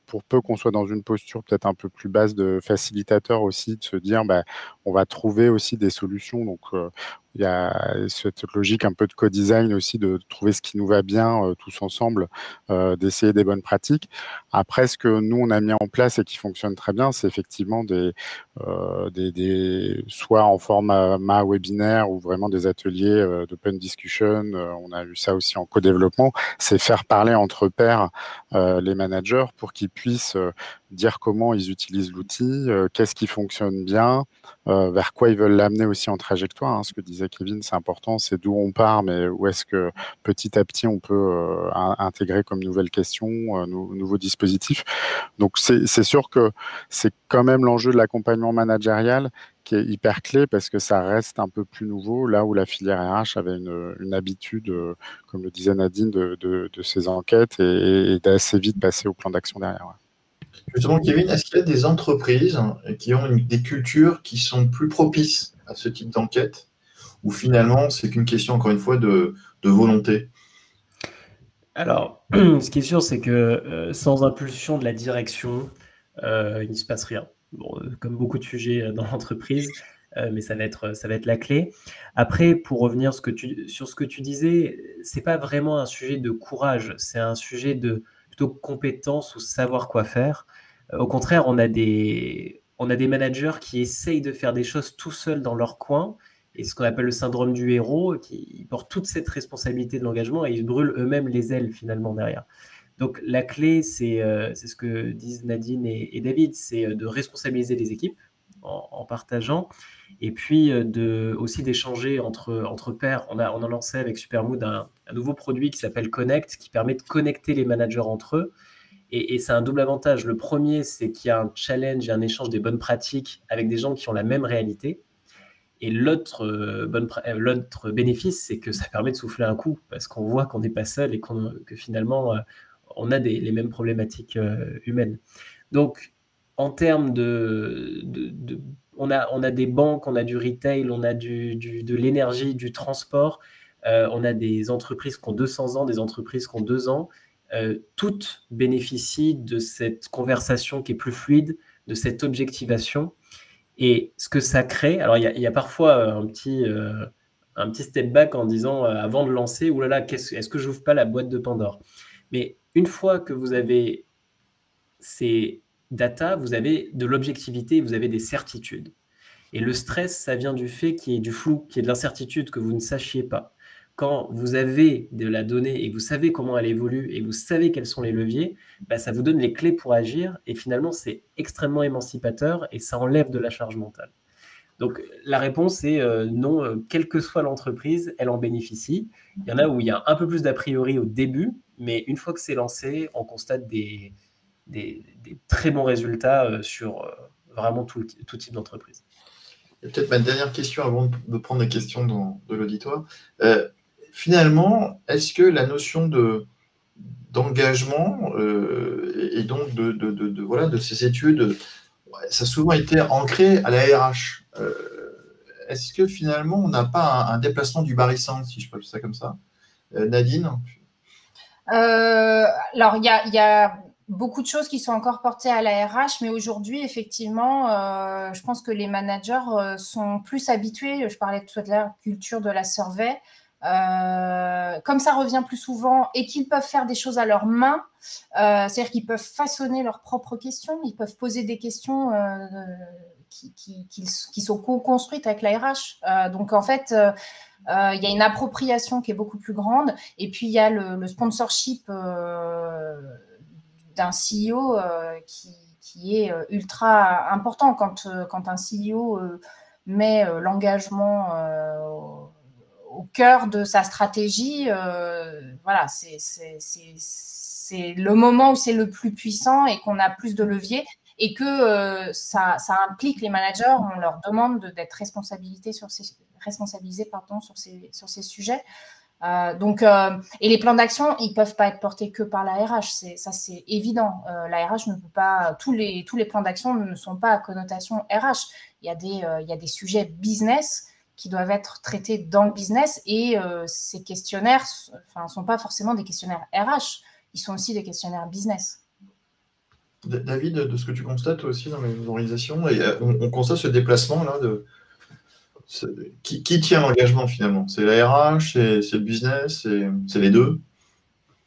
Pour peu qu'on soit dans une posture peut-être un peu plus basse de facilitateur aussi, de se dire bah, on va trouver aussi des solutions. Donc il y a cette logique un peu de co-design aussi, de trouver ce qui nous va bien tous ensemble, d'essayer des bonnes pratiques. Après, ce que nous on a mis en place et qui fonctionne très bien, c'est effectivement soit en format webinaire ou vraiment des ateliers d'open discussion. On a eu ça aussi en co-développement. C'est faire parler entre pairs les managers pour qu'ils puissent dire comment ils utilisent l'outil, qu'est-ce qui fonctionne bien, vers quoi ils veulent l'amener aussi en trajectoire. Hein. Ce que disait Kevin, c'est important, c'est d'où on part, mais où est-ce que petit à petit on peut intégrer comme nouvelles questions, nouveaux dispositifs. Donc c'est sûr que c'est quand même l'enjeu de l'accompagnement managérial qui est hyper clé parce que ça reste un peu plus nouveau, là où la filière RH avait une habitude, comme le disait Nadine, de ces enquêtes et d'assez vite passer au plan d'action derrière. Ouais. Justement, Kevin, est-ce qu'il y a des entreprises qui ont des cultures qui sont plus propices à ce type d'enquête ou finalement c'est qu'une question, encore une fois, de volonté? Alors, ce qui est sûr, c'est que sans impulsion de la direction, il ne se passe rien. Bon, comme beaucoup de sujets dans l'entreprise, mais ça va être la clé. Après, pour revenir sur ce que tu disais, c'est pas vraiment un sujet de courage, c'est un sujet de plutôt compétence ou savoir quoi faire. Au contraire, on a des managers qui essayent de faire des choses tout seuls dans leur coin, et ce qu'on appelle le syndrome du héros, qui portent toute cette responsabilité de l'engagement et ils se brûlent eux-mêmes les ailes finalement derrière. Donc la clé, c'est ce que disent Nadine et David, c'est de responsabiliser les équipes en partageant et puis aussi d'échanger entre pairs. On a lancé avec Supermood un nouveau produit qui s'appelle Connect, qui permet de connecter les managers entre eux. Et c'est un double avantage. Le premier, c'est qu'il y a un challenge et un échange des bonnes pratiques avec des gens qui ont la même réalité. Et l'autre bénéfice, c'est que ça permet de souffler un coup, parce qu'on voit qu'on n'est pas seul et que finalement, on a les mêmes problématiques humaines. Donc, en termes on a des banques, on a du retail, on a de l'énergie, du transport, on a des entreprises qui ont 200 ans, des entreprises qui ont 2 ans. Toutes bénéficient de cette conversation qui est plus fluide, de cette objectivation. Et ce que ça crée, alors il y a parfois un petit step back en disant avant de lancer, oulala, est-ce que j'ouvre pas la boîte de Pandore? Mais une fois que vous avez ces data, vous avez de l'objectivité, vous avez des certitudes. Et le stress, ça vient du fait qu'il y ait du flou, qu'il y ait de l'incertitude, que vous ne sachiez pas. Quand vous avez de la donnée et que vous savez comment elle évolue et que vous savez quels sont les leviers, bah, ça vous donne les clés pour agir et finalement, c'est extrêmement émancipateur et ça enlève de la charge mentale. Donc, la réponse est non, quelle que soit l'entreprise, elle en bénéficie. Il y en a où il y a un peu plus d'a priori au début, mais une fois que c'est lancé, on constate des très bons résultats sur vraiment tout type d'entreprise. Et peut-être ma dernière question avant de prendre les questions de l'auditoire. Finalement, est-ce que la notion d'engagement et donc de ces études, ça a souvent été ancré à la RH. Est-ce que finalement, on n'a pas un déplacement du barycentre, si je peux appeler ça comme ça? Nadine? Alors, il y a beaucoup de choses qui sont encore portées à la RH, mais aujourd'hui, effectivement, je pense que les managers sont plus habitués. Je parlais tout à l'heure culture de la survey. Comme ça revient plus souvent et qu'ils peuvent faire des choses à leurs mains, c'est-à-dire qu'ils peuvent façonner leurs propres questions, ils peuvent poser des questions qui sont co-construites avec la RH. Donc, en fait, il y a une appropriation qui est beaucoup plus grande. Et puis, il y a le sponsorship d'un CEO qui est ultra important. Quand un CEO met l'engagement au cœur de sa stratégie, voilà, c'est le moment où c'est le plus puissant et qu'on a plus de levier et que ça implique les managers, on leur demande d'être responsabilisés sur ces sujets. Et les plans d'action, ils ne peuvent pas être portés que par la RH, ça c'est évident. La RH ne peut pas, tous les plans d'action ne sont pas à connotation RH. Il y a des sujets business qui doivent être traités dans le business et ces questionnaires ne sont pas forcément des questionnaires RH, ils sont aussi des questionnaires business. David, de ce que tu constates aussi dans les organisations, et on constate ce déplacement-là qui tient l'engagement finalement? C'est la RH, c'est le business, c'est les deux?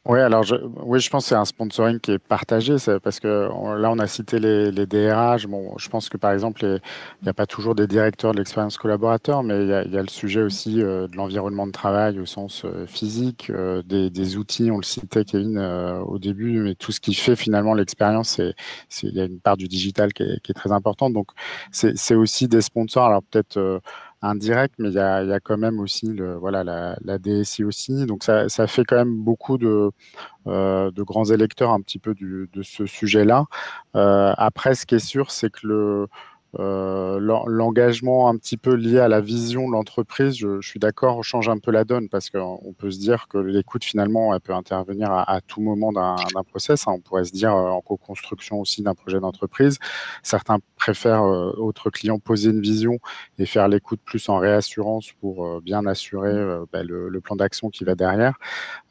Oui, alors je pense que c'est un sponsoring qui est partagé, parce que là, on a cité les DRH. Bon, je pense que par exemple, il n'y a pas toujours des directeurs de l'expérience collaborateur, mais il y a le sujet aussi de l'environnement de travail au sens physique, des outils, on le citait, Kevin, au début, mais tout ce qui fait finalement l'expérience, il y a une part du digital qui est très importante. Donc, c'est aussi des sponsors, alors peut-être indirect, mais il y a quand même aussi la DSI aussi. Donc, ça fait quand même beaucoup de grands électeurs un petit peu de ce sujet-là. Après, ce qui est sûr, c'est que l'engagement un petit peu lié à la vision de l'entreprise, je suis d'accord, change un peu la donne parce qu'on peut se dire que l'écoute, finalement, elle peut intervenir à tout moment d'un process. On pourrait se dire en co-construction aussi d'un projet d'entreprise. Certains préfèrent, autres clients, poser une vision et faire l'écoute plus en réassurance pour bien assurer le plan d'action qui va derrière.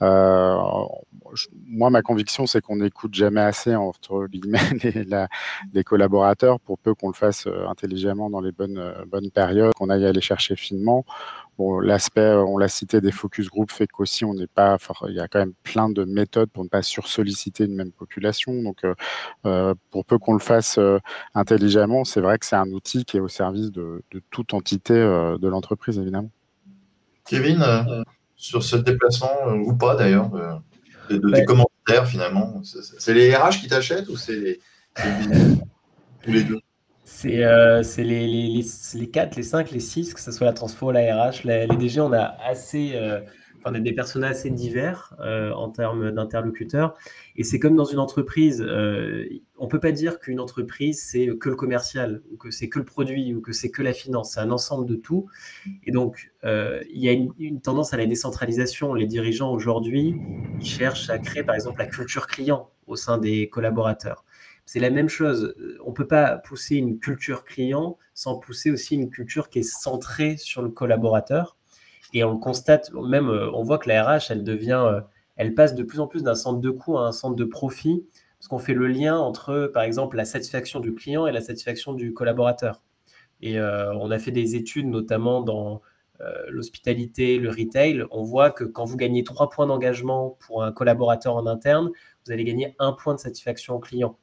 Moi, ma conviction, c'est qu'on n'écoute jamais assez, entre guillemets, les collaborateurs, pour peu qu'on le fasse intelligemment dans les bonnes périodes, qu'on aille aller chercher finement. Bon, l'aspect, on l'a cité, des focus group fait qu'aussi, il y a quand même plein de méthodes pour ne pas sursolliciter une même population. Donc, pour peu qu'on le fasse intelligemment, c'est vrai que c'est un outil qui est au service de toute entité de l'entreprise, évidemment. Kevin, sur ce déplacement, ou pas d'ailleurs, des commentaires finalement, c'est les RH qui t'achètent ou c'est le business? Tous les deux? C'est les 4, les 5, les 6, que ce soit la transfo, la RH, les DG, on a on a des personnages assez divers en termes d'interlocuteurs. Et c'est comme dans une entreprise, on ne peut pas dire qu'une entreprise, c'est que le commercial, ou que c'est que le produit, ou que c'est que la finance. C'est un ensemble de tout. Et donc, il y a une tendance à la décentralisation. Les dirigeants aujourd'hui, ils cherchent à créer, par exemple, la culture client au sein des collaborateurs. C'est la même chose. On ne peut pas pousser une culture client sans pousser aussi une culture qui est centrée sur le collaborateur. Et on constate, même on voit que la RH, elle passe de plus en plus d'un centre de coût à un centre de profit, parce qu'on fait le lien entre, par exemple, la satisfaction du client et la satisfaction du collaborateur. Et on a fait des études, notamment dans l'hospitalité, le retail. On voit que quand vous gagnez 3 points d'engagement pour un collaborateur en interne, vous allez gagner 1 point de satisfaction au client.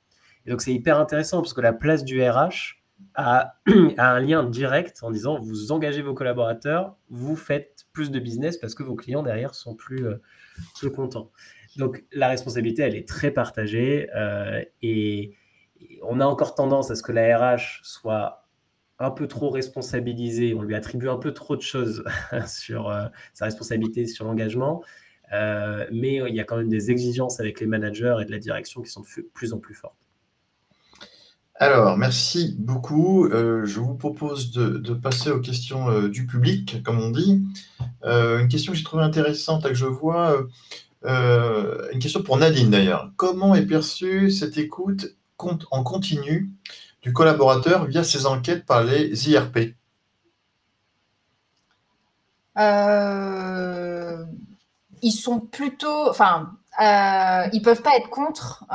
Et donc, c'est hyper intéressant parce que la place du RH a un lien direct en disant vous engagez vos collaborateurs, vous faites plus de business parce que vos clients derrière sont plus contents. Donc, la responsabilité, elle est très partagée et on a encore tendance à ce que la RH soit un peu trop responsabilisée. On lui attribue un peu trop de choses sur sa responsabilité, sur l'engagement. Mais il y a quand même des exigences avec les managers et de la direction qui sont de plus en plus fortes. Alors, merci beaucoup. Je vous propose de passer aux questions du public, comme on dit. Une question que j'ai trouvée intéressante et que je vois, une question pour Nadine d'ailleurs. Comment est perçue cette écoute en continu du collaborateur via ses enquêtes par les IRP? Ils sont plutôt, ils peuvent pas être contre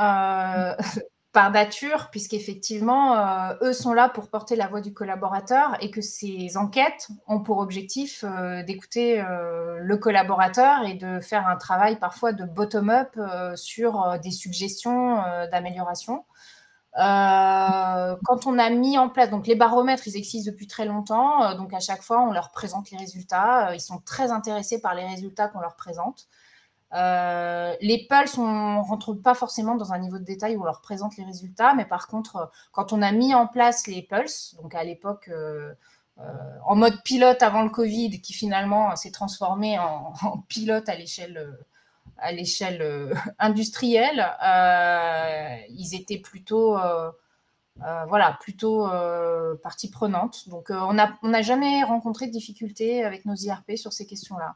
par nature, puisqu'effectivement, eux sont là pour porter la voix du collaborateur et que ces enquêtes ont pour objectif d'écouter le collaborateur et de faire un travail parfois de bottom-up sur des suggestions d'amélioration. Quand on a mis en place, donc les baromètres, ils existent depuis très longtemps, donc à chaque fois, on leur présente les résultats. Ils sont très intéressés par les résultats qu'on leur présente. Les pulses, on ne rentre pas forcément dans un niveau de détail où on leur présente les résultats, mais par contre, quand on a mis en place les pulses, donc à l'époque en mode pilote avant le Covid, qui finalement s'est transformé en pilote à l'échelle industrielle, ils étaient plutôt plutôt partie prenante. Donc, on n'a jamais rencontré de difficultés avec nos IRP sur ces questions-là.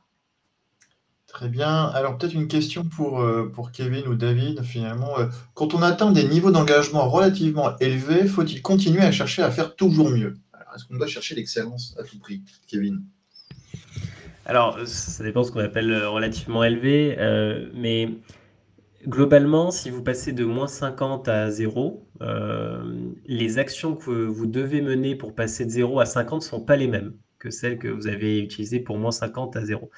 Très bien. Alors, peut-être une question pour Kevin ou David, finalement. Quand on atteint des niveaux d'engagement relativement élevés, faut-il continuer à chercher à faire toujours mieux? Alors, est-ce qu'on doit chercher l'excellence à tout prix, Kevin? Alors, ça dépend de ce qu'on appelle relativement élevé, mais globalement, si vous passez de -50 à 0, les actions que vous devez mener pour passer de 0 à 50 ne sont pas les mêmes que celles que vous avez utilisées pour -50 à 0.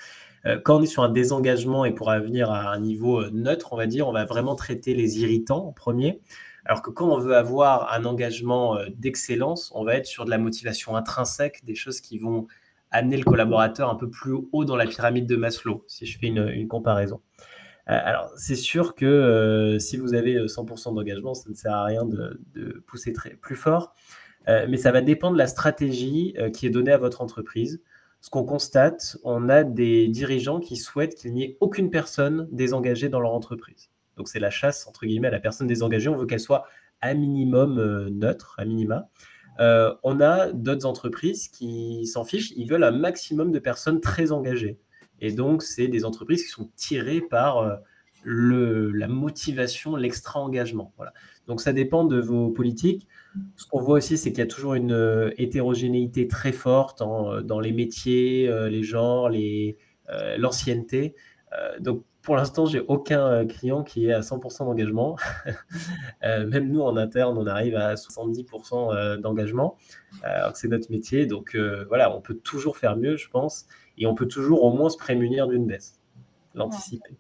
Quand on est sur un désengagement et pour revenir à un niveau neutre, on va dire, on va vraiment traiter les irritants en premier. Alors que quand on veut avoir un engagement d'excellence, on va être sur de la motivation intrinsèque, des choses qui vont amener le collaborateur un peu plus haut dans la pyramide de Maslow, si je fais une comparaison. Alors, c'est sûr que si vous avez 100% d'engagement, ça ne sert à rien de pousser plus fort, mais ça va dépendre de la stratégie qui est donnée à votre entreprise. Ce qu'on constate, on a des dirigeants qui souhaitent qu'il n'y ait aucune personne désengagée dans leur entreprise. Donc, c'est la chasse, entre guillemets, à la personne désengagée. On veut qu'elle soit à minimum neutre, à minima. On a d'autres entreprises qui s'en fichent. Ils veulent un maximum de personnes très engagées. Et donc, c'est des entreprises qui sont tirées par la motivation, l'extra-engagement. Voilà. Donc, ça dépend de vos politiques. Ce qu'on voit aussi, c'est qu'il y a toujours une hétérogénéité très forte dans les métiers, les genres, l'ancienneté. Donc, pour l'instant, j'ai aucun client qui est à 100% d'engagement. Même nous, en interne, on arrive à 70% d'engagement. Alors que c'est notre métier. Donc, voilà, on peut toujours faire mieux, je pense. Et on peut toujours au moins se prémunir d'une baisse, l'anticiper.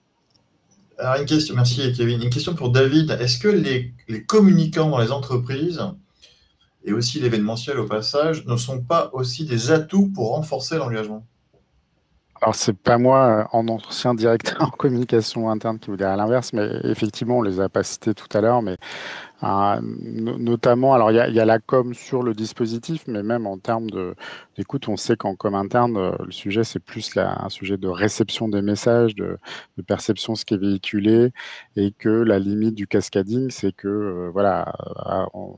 Alors, une question, merci Kevin. Une question pour David. Est-ce que les communicants dans les entreprises, et aussi l'événementiel au passage, ne sont pas aussi des atouts pour renforcer l'engagement? Alors, c'est pas moi, en ancien directeur en communication interne, qui vous dirait l'inverse, mais effectivement, on les a pas cités tout à l'heure, mais notamment, alors il y a la com sur le dispositif, mais même en termes d'écoute, on sait qu'en com interne, le sujet, c'est plus un sujet de réception des messages, de perception de ce qui est véhiculé, et que la limite du cascading, c'est que, voilà,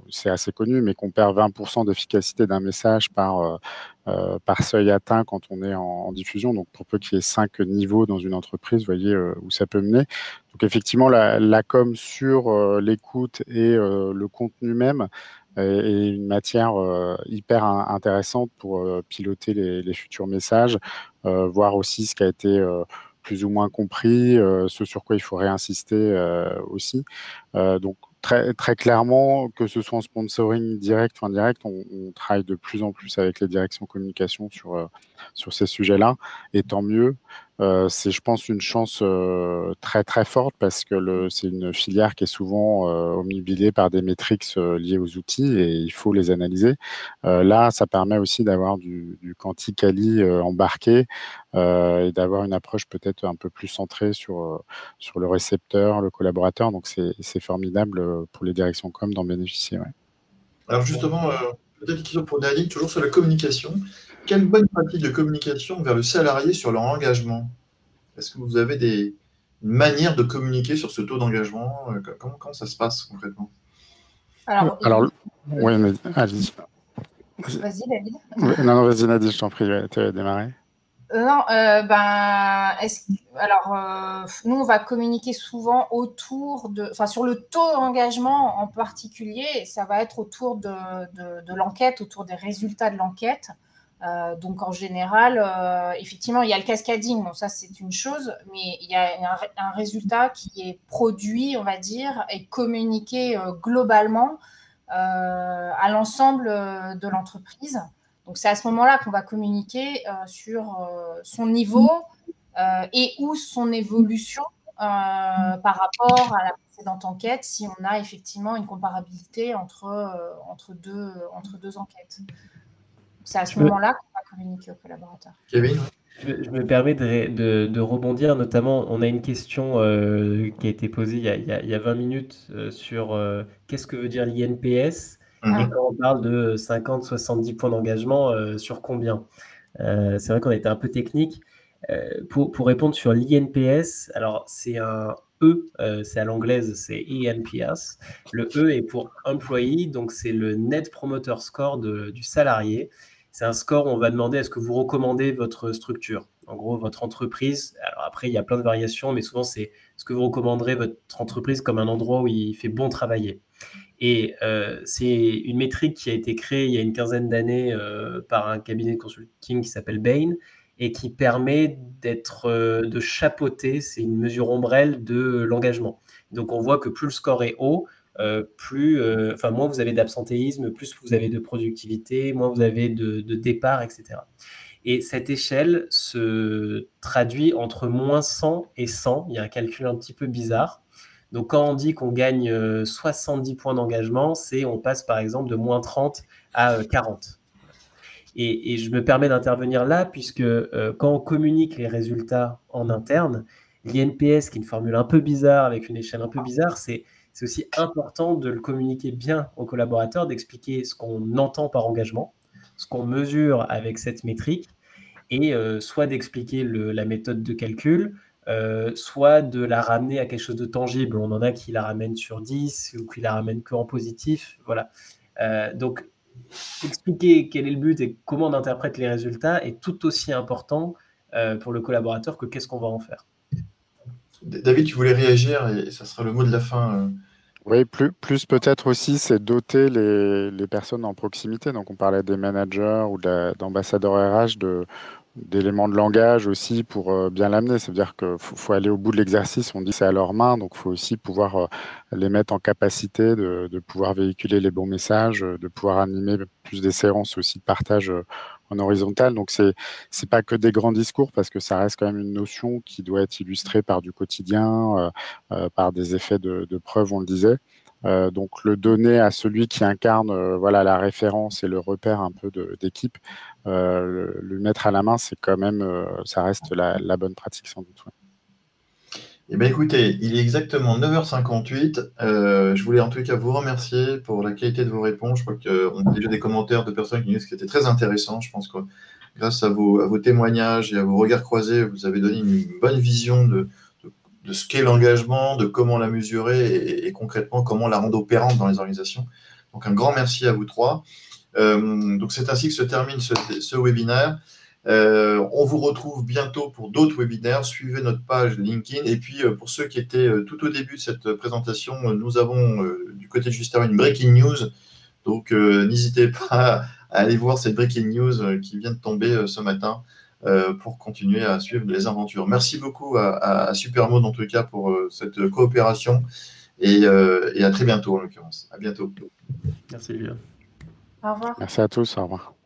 c'est assez connu, mais qu'on perd 20% d'efficacité d'un message par seuil atteint quand on est en diffusion. Donc, pour peu qu'il y ait 5 niveaux dans une entreprise, vous voyez où ça peut mener. Donc, effectivement, la com sur l'écoute et le contenu même est une matière hyper intéressante pour piloter les futurs messages, voir aussi ce qui a été plus ou moins compris, ce sur quoi il faut réinsister aussi. Donc, très, très clairement, que ce soit en sponsoring direct ou indirect, on travaille de plus en plus avec les directions communication sur ces sujets-là, et tant mieux. C'est, je pense, une chance très très forte, parce que c'est une filière qui est souvent omnibilée par des métriques liées aux outils, et il faut les analyser. Là, ça permet aussi d'avoir du quanti-quali embarqué, et d'avoir une approche peut-être un peu plus centrée sur le récepteur, le collaborateur. Donc, c'est formidable pour les directions com d'en bénéficier. Ouais. Alors justement, peut-être une question pour David, toujours sur la communication. Quelle bonne pratique de communication vers le salarié sur leur engagement? Est-ce que vous avez une manière de communiquer sur ce taux d'engagement? Comment ça se passe concrètement? Alors, oui, mais allez-y. Vas-y, David. Non, vas-y, Nadine, je t'en prie, tu as démarré. Non, nous, on va communiquer souvent sur le taux d'engagement en particulier, ça va être autour de l'enquête, autour des résultats de l'enquête. Donc, en général, effectivement, il y a le cascading, bon, ça, c'est une chose, mais il y a un résultat qui est produit, on va dire, et communiqué globalement à l'ensemble de l'entreprise. Donc, c'est à ce moment-là qu'on va communiquer sur son niveau et ou son évolution par rapport à la précédente enquête si on a effectivement une comparabilité entre deux enquêtes. C'est à ce moment-là qu'on va communiquer aux collaborateurs. Kevin? Je me permets de rebondir, notamment, on a une question qui a été posée il y a 20 minutes sur qu'est-ce que veut dire l'INPS et quand on parle de 50-70 points d'engagement, sur combien? C'est vrai qu'on a été un peu technique. Pour répondre sur l'INPS, alors c'est un E, c'est à l'anglaise, c'est ENPS. Le E est pour employee, donc c'est le Net Promoter Score du salarié. C'est un score où on va demander est-ce que vous recommandez votre structure, en gros votre entreprise. Alors après, il y a plein de variations, mais souvent c'est est-ce que vous recommanderez votre entreprise comme un endroit où il fait bon travailler. Et c'est une métrique qui a été créée il y a une quinzaine d'années par un cabinet de consulting qui s'appelle Bain et qui permet de chapeauter, c'est une mesure ombrelle de l'engagement. Donc on voit que plus le score est haut, moins vous avez d'absentéisme, plus vous avez de productivité, moins vous avez de départ, etc. Et cette échelle se traduit entre moins 100 et 100. Il y a un calcul un petit peu bizarre. Donc, quand on dit qu'on gagne 70 points d'engagement, on passe par exemple de moins 30 à 40. Et je me permets d'intervenir là, puisque quand on communique les résultats en interne, l'INPS, qui est une formule un peu bizarre, avec une échelle un peu bizarre, c'est aussi important de le communiquer bien aux collaborateurs, d'expliquer ce qu'on entend par engagement, ce qu'on mesure avec cette métrique, et soit d'expliquer la méthode de calcul, soit de la ramener à quelque chose de tangible. On en a qui la ramènent sur 10 ou qui la ramènent que en positif. Voilà. Donc, expliquer quel est le but et comment on interprète les résultats est tout aussi important pour le collaborateur que qu'est-ce qu'on va en faire. David, tu voulais réagir et ça sera le mot de la fin. Oui, plus peut-être aussi, c'est doter les personnes en proximité. Donc, on parlait des managers ou d'ambassadeurs RH d'éléments de langage aussi pour bien l'amener. C'est-à-dire qu'il faut aller au bout de l'exercice. On dit c'est à leurs mains, donc il faut aussi pouvoir les mettre en capacité de pouvoir véhiculer les bons messages, de pouvoir animer plus des séances aussi de partage en horizontal. Donc, c'est pas que des grands discours parce que ça reste quand même une notion qui doit être illustrée par du quotidien, par des effets de preuve, on le disait. Donc le donner à celui qui incarne voilà, la référence et le repère un peu d'équipe, le mettre à la main, c'est quand même, ça reste la bonne pratique sans doute. Ouais. Eh bien, écoutez, il est exactement 9h58. Je voulais en tout cas vous remercier pour la qualité de vos réponses. Je crois qu'on a déjà des commentaires de personnes qui nous disent que c'était très intéressant. Je pense que grâce à vos témoignages et à vos regards croisés, vous avez donné une bonne vision de ce qu'est l'engagement, de comment la mesurer et concrètement comment la rendre opérante dans les organisations. Donc, un grand merci à vous trois. Donc, c'est ainsi que se termine ce webinaire. On vous retrouve bientôt pour d'autres webinaires. Suivez notre page LinkedIn. Et puis, pour ceux qui étaient tout au début de cette présentation, nous avons du côté de Juste une breaking news. Donc, n'hésitez pas à aller voir cette breaking news qui vient de tomber ce matin pour continuer à suivre les aventures. Merci beaucoup à Supermode, en tout cas, pour cette coopération. Et à très bientôt, en l'occurrence. À bientôt. Merci, Julien. Au revoir. Merci à tous. Au revoir.